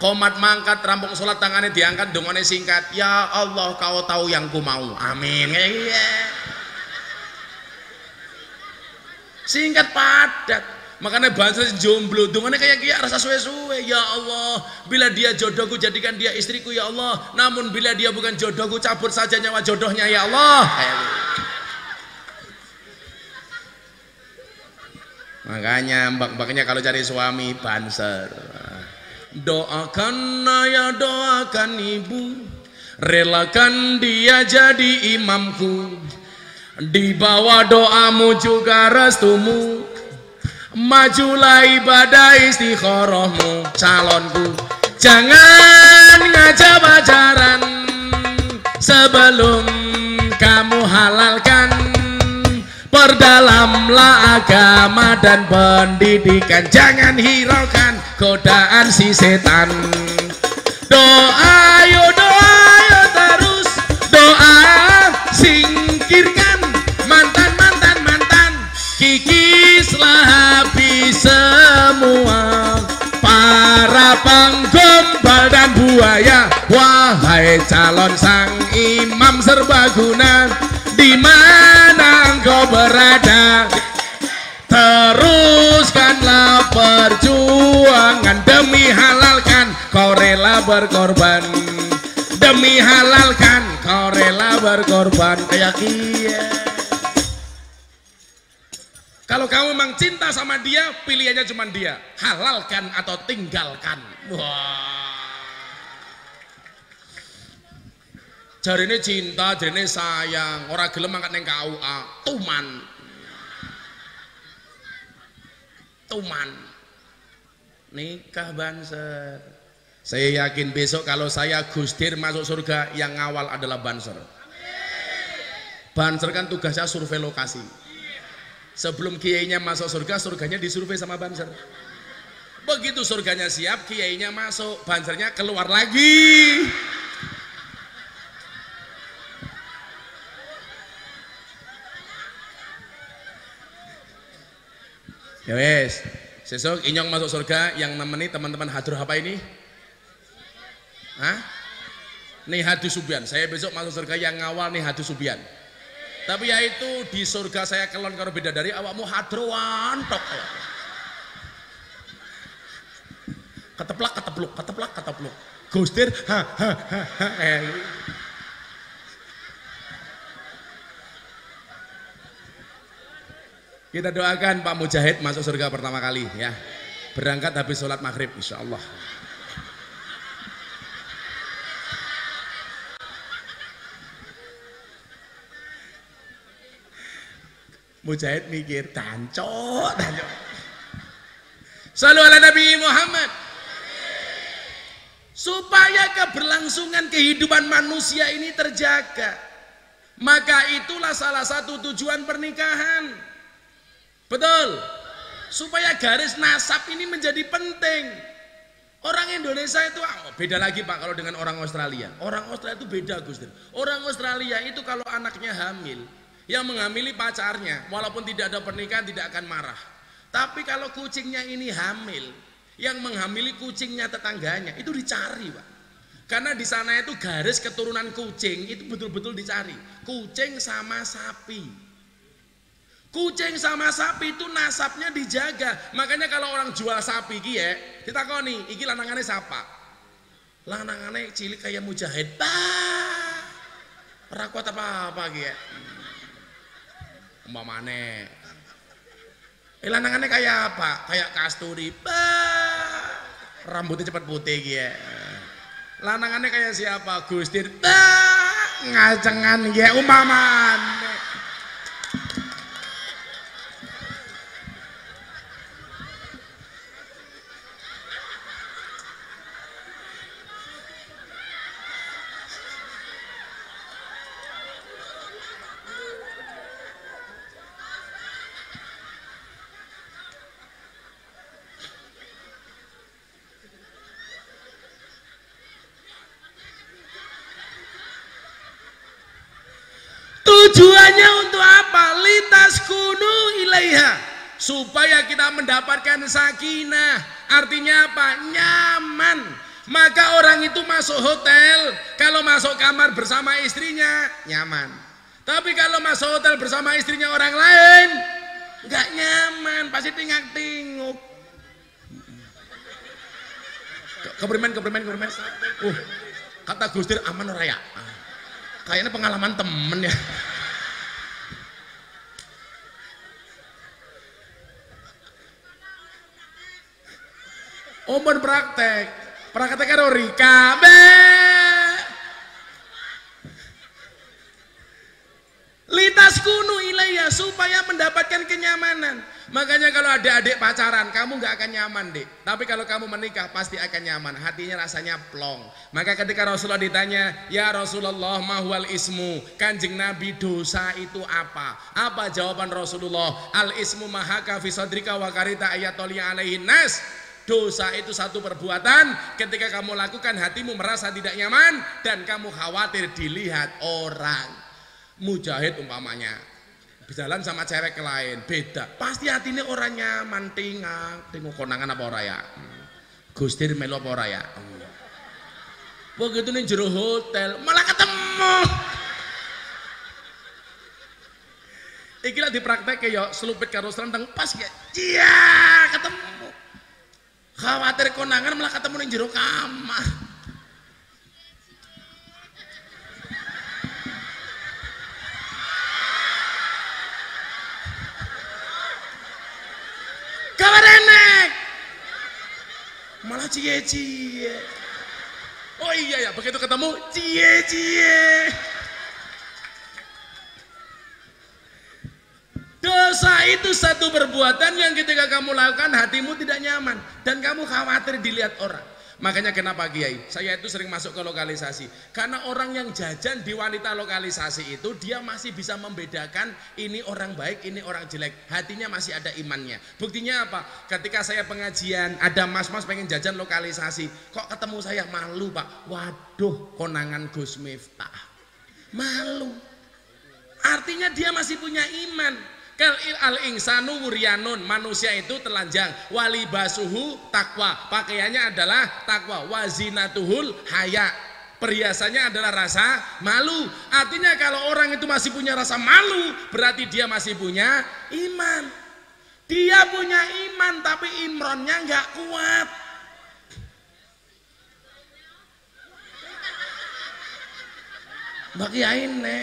Komat mangkat rampung sholat tangannya diangkat dongane singkat. Ya Allah kau tahu yang ku mau. Amin. Singkat padat. Makanya banser jomblo dongane kayak rasa suwe-suwe. Ya Allah, bila dia jodohku jadikan dia istriku ya Allah. Namun bila dia bukan jodohku cabut saja nyawa jodohnya ya Allah. Makanya mbak-mbaknya kalau cari suami banser. Doakan ayah, doakan ibu, relakan dia jadi imamku. Di bawah doamu juga restumu, majulah ibadah istikharahmu. Calonku jangan ngajak pacaran sebelum kamu halalkan. Perdalamlah agama dan pendidikan, jangan hiraukan godaan si setan. Doa yo terus doa, singkirkan mantan, kikislah habis semua para penggombal dan buaya. Wahai calon sang imam serbaguna, di mana engkau berada, teruskanlah perjuangan demi halalkan kau rela berkorban. Demi halalkan kau rela berkorban. Kayak kia. Kalau kamu memang cinta sama dia, pilihannya cuma dia, halalkan atau tinggalkan. Wah. Jarine cinta, jarine sayang, ora gelem angkat neng KUA, tuman, nikah banser. Saya yakin besok kalau saya Gusdir masuk surga, yang ngawal adalah banser. Banser kan tugasnya survei lokasi. Sebelum kiainya masuk surga, surganya disurvei sama banser. Begitu surganya siap, kiainya masuk, bansernya keluar lagi. Ya wes, sesok Inyong masuk surga, yang nemeni teman-teman hadroh apa ini? Hah? Nih Hadus Subian. Saya besok masuk surga, yang ngawal nih Hadus Subian. Tapi ya itu di surga saya kelon karo bidadari, awakmu hadroan tok. Keteplak. Gustir, Kita doakan Pak Mujahid masuk surga pertama kali ya. Berangkat habis sholat maghrib insya Allah. Mujahid mikir tancok. Shallu ala Nabi Muhammad. Supaya keberlangsungan kehidupan manusia ini terjaga, maka itulah salah satu tujuan pernikahan. Betul, supaya garis nasab ini menjadi penting. Orang Indonesia itu beda lagi Pak kalau dengan orang Australia. Orang Australia itu beda Gus. Orang Australia itu kalau anaknya hamil, yang menghamili pacarnya, walaupun tidak ada pernikahan tidak akan marah. Tapi kalau kucingnya ini hamil, yang menghamili kucingnya tetangganya itu dicari Pak. Karena di sana itu garis keturunan kucing itu betul-betul dicari. Kucing sama sapi. Kucing sama sapi itu nasabnya dijaga. Makanya kalau orang jual sapi ki ya, ditakoni, iki lanangane siapa? Lanangane cilik kayak Mujahid. Ora kuat apa-apa ki ya. Umpamane. Lanangane kayak apa? Kayak Kasturi. Rambutnya cepat putih ki ya. Lanangannya kayak siapa? Gustir. Ngacengan ki ya umpamane. Tujuannya untuk apa? Litas kunu ilaiha, supaya kita mendapatkan sakinah. Artinya apa? Nyaman. Maka orang itu masuk hotel, kalau masuk kamar bersama istrinya nyaman. Tapi kalau masuk hotel bersama istrinya orang lain nggak nyaman, pasti tingak-tinguk. Keprimen. Kata Gus Dur aman ora ya? Kayaknya pengalaman temen ya. Ompon praktek karo Rika litas kunu ilayya, supaya mendapatkan kenyamanan. Makanya kalau ada adik pacaran, kamu nggak akan nyaman, Dik. Tapi kalau kamu menikah pasti akan nyaman, hatinya rasanya plong. Maka ketika Rasulullah ditanya, "Ya Rasulullah, mahwal ismu?" Kanjeng Nabi, dosa itu apa? Apa jawaban Rasulullah? Al ismu mahaka fi sadrika wa karita ayatoli alaihin nas. Dosa itu satu perbuatan ketika kamu lakukan hatimu merasa tidak nyaman dan kamu khawatir dilihat orang. Mujahid umpamanya berjalan sama cewek lain beda, pasti hatinya orang nyaman, tengok konangan apa ora ya, Gus Dur melu apa ora ya. Begitu nih jero hotel malah ketemu. Iki lah dipraktek ya selupit karo selenteng pas ya, iya ketemu. Khawatir konangan malah ketemu nih jero kamar. Kabar enek malah cie-cie. Oh iya ya, begitu ketemu cie-cie. Dosa itu satu perbuatan yang ketika kamu lakukan hatimu tidak nyaman dan kamu khawatir dilihat orang. Makanya kenapa Kiai? Saya itu sering masuk ke lokalisasi. Karena orang yang jajan di wanita lokalisasi itu dia masih bisa membedakan ini orang baik, ini orang jelek. Hatinya masih ada imannya. Buktinya apa? Ketika saya pengajian, ada mas-mas pengen jajan lokalisasi. Kok ketemu saya malu, Pak? Waduh, konangan Gus Miftah. Malu. Artinya dia masih punya iman. Al insanu wuryanun, manusia itu telanjang, walibasuhu takwa, pakaiannya adalah takwa, wazinatuhul haya, perhiasannya adalah rasa malu. Artinya kalau orang itu masih punya rasa malu, berarti dia masih punya iman. Dia punya iman tapi imronnya nggak kuat. Bagi aine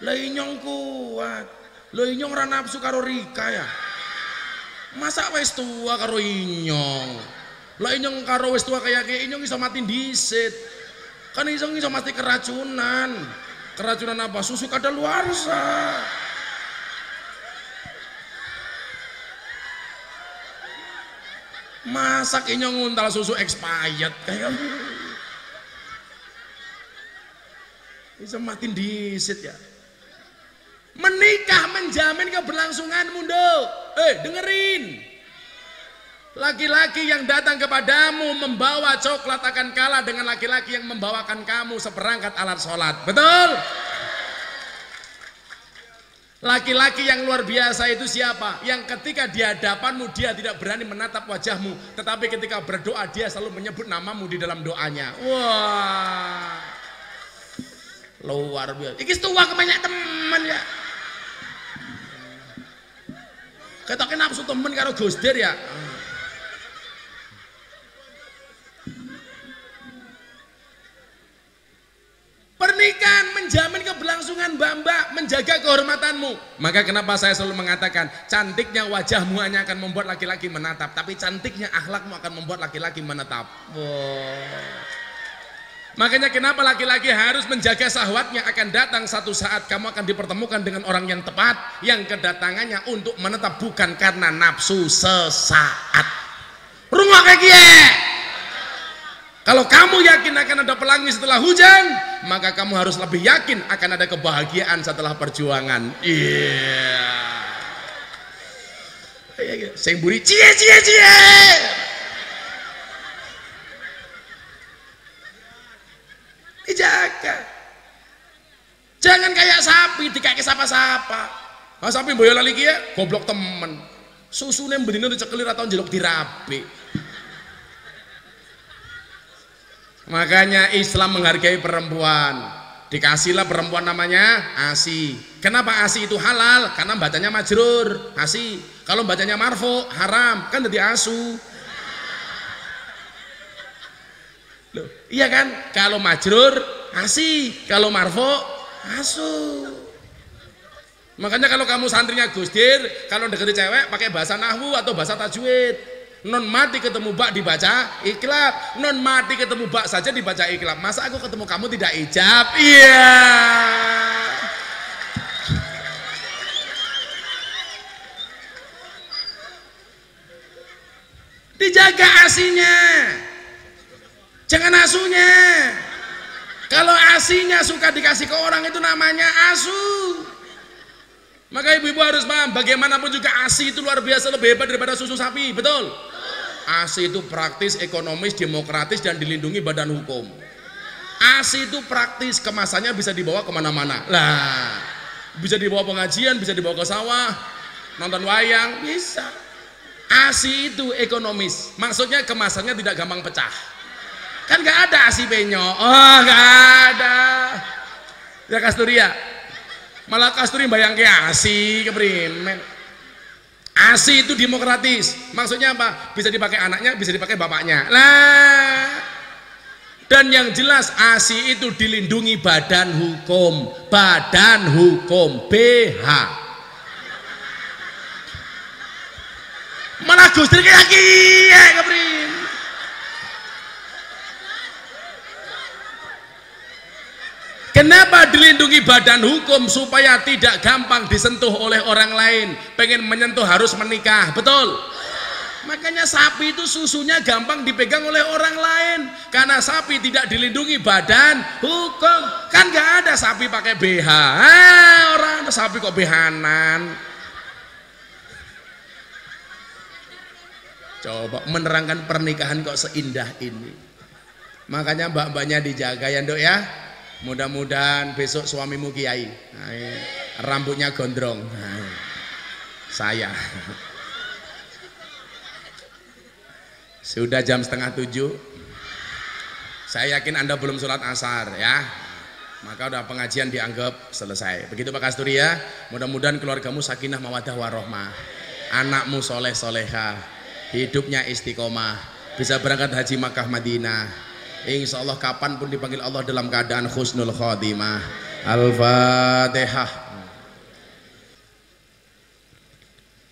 leinyong kuat. Lo inyong ora nafsu karo Rika ya. Masa wis tua karo inyong. Lah inyong karo wis tua kayak inyong iso mati dhisit. Kan iso mati keracunan. Keracunan apa? Susu kadaluarsa. Masak inyong nguntal susu expired kayak iso mati dhisit ya. Menikah menjamin keberlangsunganmu, Dok. Dengerin. Laki-laki yang datang kepadamu membawa coklat akan kalah dengan laki-laki yang membawakan kamu seperangkat alat sholat. Betul? Laki-laki yang luar biasa itu siapa? Yang ketika di hadapanmu dia tidak berani menatap wajahmu, tetapi ketika berdoa dia selalu menyebut namamu di dalam doanya. Wah, luar biasa. Iki tua kebanyak teman ya. Ketoknya nafsu temen karo Gus Dur ya. Pernikahan menjamin keberlangsungan Mbak, menjaga kehormatanmu. Maka kenapa saya selalu mengatakan cantiknya wajahmu hanya akan membuat laki-laki menatap, tapi cantiknya akhlakmu akan membuat laki-laki menetap. Makanya kenapa laki-laki harus menjaga syahwatnya, akan datang satu saat kamu akan dipertemukan dengan orang yang tepat, yang kedatangannya untuk menetap bukan karena nafsu sesaat. Rungok kayak gie. Kalau kamu yakin akan ada pelangi setelah hujan, maka kamu harus lebih yakin akan ada kebahagiaan setelah perjuangan. Iya. Sing buri cie cie cie. Dijaga. Jangan kayak sapi dikaki sapa-sapa. Sapi boyo lali ki ya goblok temen. Susune mbedine dicekelir atau njeluk dirapi. Makanya Islam menghargai perempuan. Dikasihlah perempuan namanya ASI. Kenapa ASI itu halal? Karena bacanya majrur, ASI. Kalau bacanya marfu, haram, kan jadi asu. Loh, iya kan? Kalau majrur, ASI. Kalau marfu, asu. Makanya kalau kamu santrinya Gusdir, kalau deketi cewek pakai bahasa nahwu atau bahasa tajwid. Non mati ketemu bak dibaca iklab, non mati ketemu bak saja dibaca iklab. Masa aku ketemu kamu tidak ijab? Iya. Dijaga asinya, jangan asunya. Kalau asinya suka dikasih ke orang itu namanya asu. Maka ibu-ibu harus paham, bagaimanapun juga ASI itu luar biasa lebih hebat daripada susu sapi, betul? ASI itu praktis, ekonomis, demokratis, dan dilindungi badan hukum. ASI itu praktis, kemasannya bisa dibawa kemana-mana. Lah, bisa dibawa pengajian, bisa dibawa ke sawah, nonton wayang, bisa. ASI itu ekonomis, maksudnya kemasannya tidak gampang pecah. Kan nggak ada ASI penyok, oh nggak ada. Ya Kasturia. Malah Kasturi bayang ke ASI keprimen. ASI itu demokratis. Maksudnya apa? Bisa dipakai anaknya, bisa dipakai bapaknya. Lah. Dan yang jelas ASI itu dilindungi badan hukum. Badan hukum BH. Malah Gusti kayak kiye keprimen. Kenapa dilindungi badan hukum? Supaya tidak gampang disentuh oleh orang lain. Pengen menyentuh harus menikah, betul? Makanya sapi itu susunya gampang dipegang oleh orang lain. Karena sapi tidak dilindungi badan hukum. Kan gak ada sapi pakai BH. Orang sapi kok BH-an. Coba menerangkan pernikahan kok seindah ini. Makanya mbak-mbaknya dijaga ya Nduk ya. Mudah-mudahan besok suamimu kiai, nah, rambutnya gondrong, nah, saya. Sudah jam 6:30, saya yakin Anda belum sholat asar ya, maka udah pengajian dianggap selesai. Begitu Pak Kasturi ya, mudah-mudahan keluargamu sakinah mawadah warohmah, anakmu soleh soleha, hidupnya istiqomah, bisa berangkat haji Makkah Madinah. Insya Allah kapanpun dipanggil Allah dalam keadaan husnul khotimah. Al-Fatihah.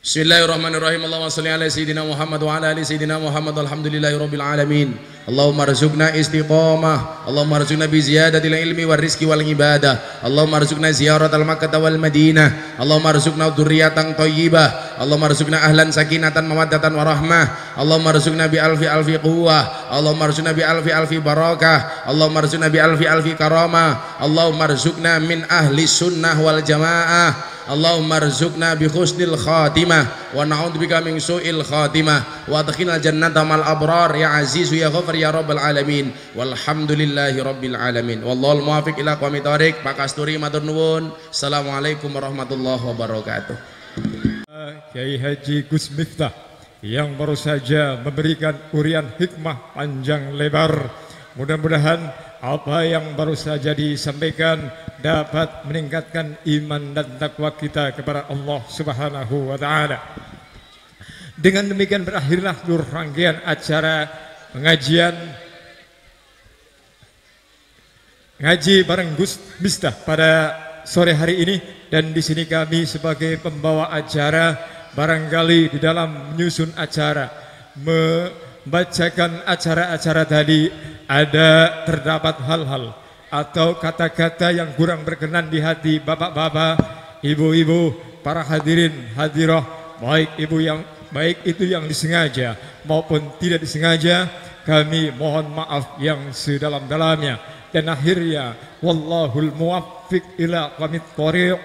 Bismillahirrahmanirrahim. Allahumma shalli ala sayyidina Muhammad wa ala ali sayyidina Muhammad. Alhamdulillahirabbil alamin. Allahumma arzuqna istiqamah. Allahumma arzuqna bi ziyadatil ilmi war rizqi wal ibadah. Allahumma arzuqna ziyaratal Makkah wal Madinah. Allahumma arzuqna dzurriyyatan thayyibah. Allahumma arzuqna ahlan sakinatan mawaddatan warahmah. Allahumma arzuqna bi alfi alfi quwwah. Allahumma arzuqna bi alfi alfi barakah. Allahumma arzuqna bi alfi alfi karamah. Allahumma arzuqna min ahli sunnah wal jamaah. Allahumma arzuqna bi husnil khatimah wa na'udzubika min su'il khatimah wa adkhilnal jannata mal abrar ya aziz ya ghafar ya rabbal alamin walhamdulillahi rabbil alamin wallahul muwaffiq ila aqwamit thoriq. Pak Kasturi matur nuwun. Assalamualaikum warahmatullahi wabarakatuh. Kiai Haji Gus Miftah yang baru saja memberikan urian hikmah panjang lebar. Mudah-mudahan apa yang baru saja disampaikan dapat meningkatkan iman dan takwa kita kepada Allah Subhanahu wa taala. Dengan demikian berakhirlah seluruh rangkaian acara pengajian ngaji bareng Gus Miftah pada sore hari ini, dan di sini kami sebagai pembawa acara barangkali di dalam menyusun acara membacakan acara-acara tadi ada terdapat hal-hal atau kata-kata yang kurang berkenan di hati bapak-bapak, ibu-ibu, para hadirin hadirah, baik itu yang disengaja maupun tidak disengaja, kami mohon maaf yang sedalam-dalamnya. Dan akhirnya wallahul muwaffiq ila aqwamit thoriq.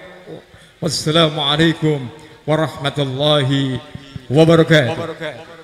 Wassalamualaikum warahmatullahi wabarakatuh.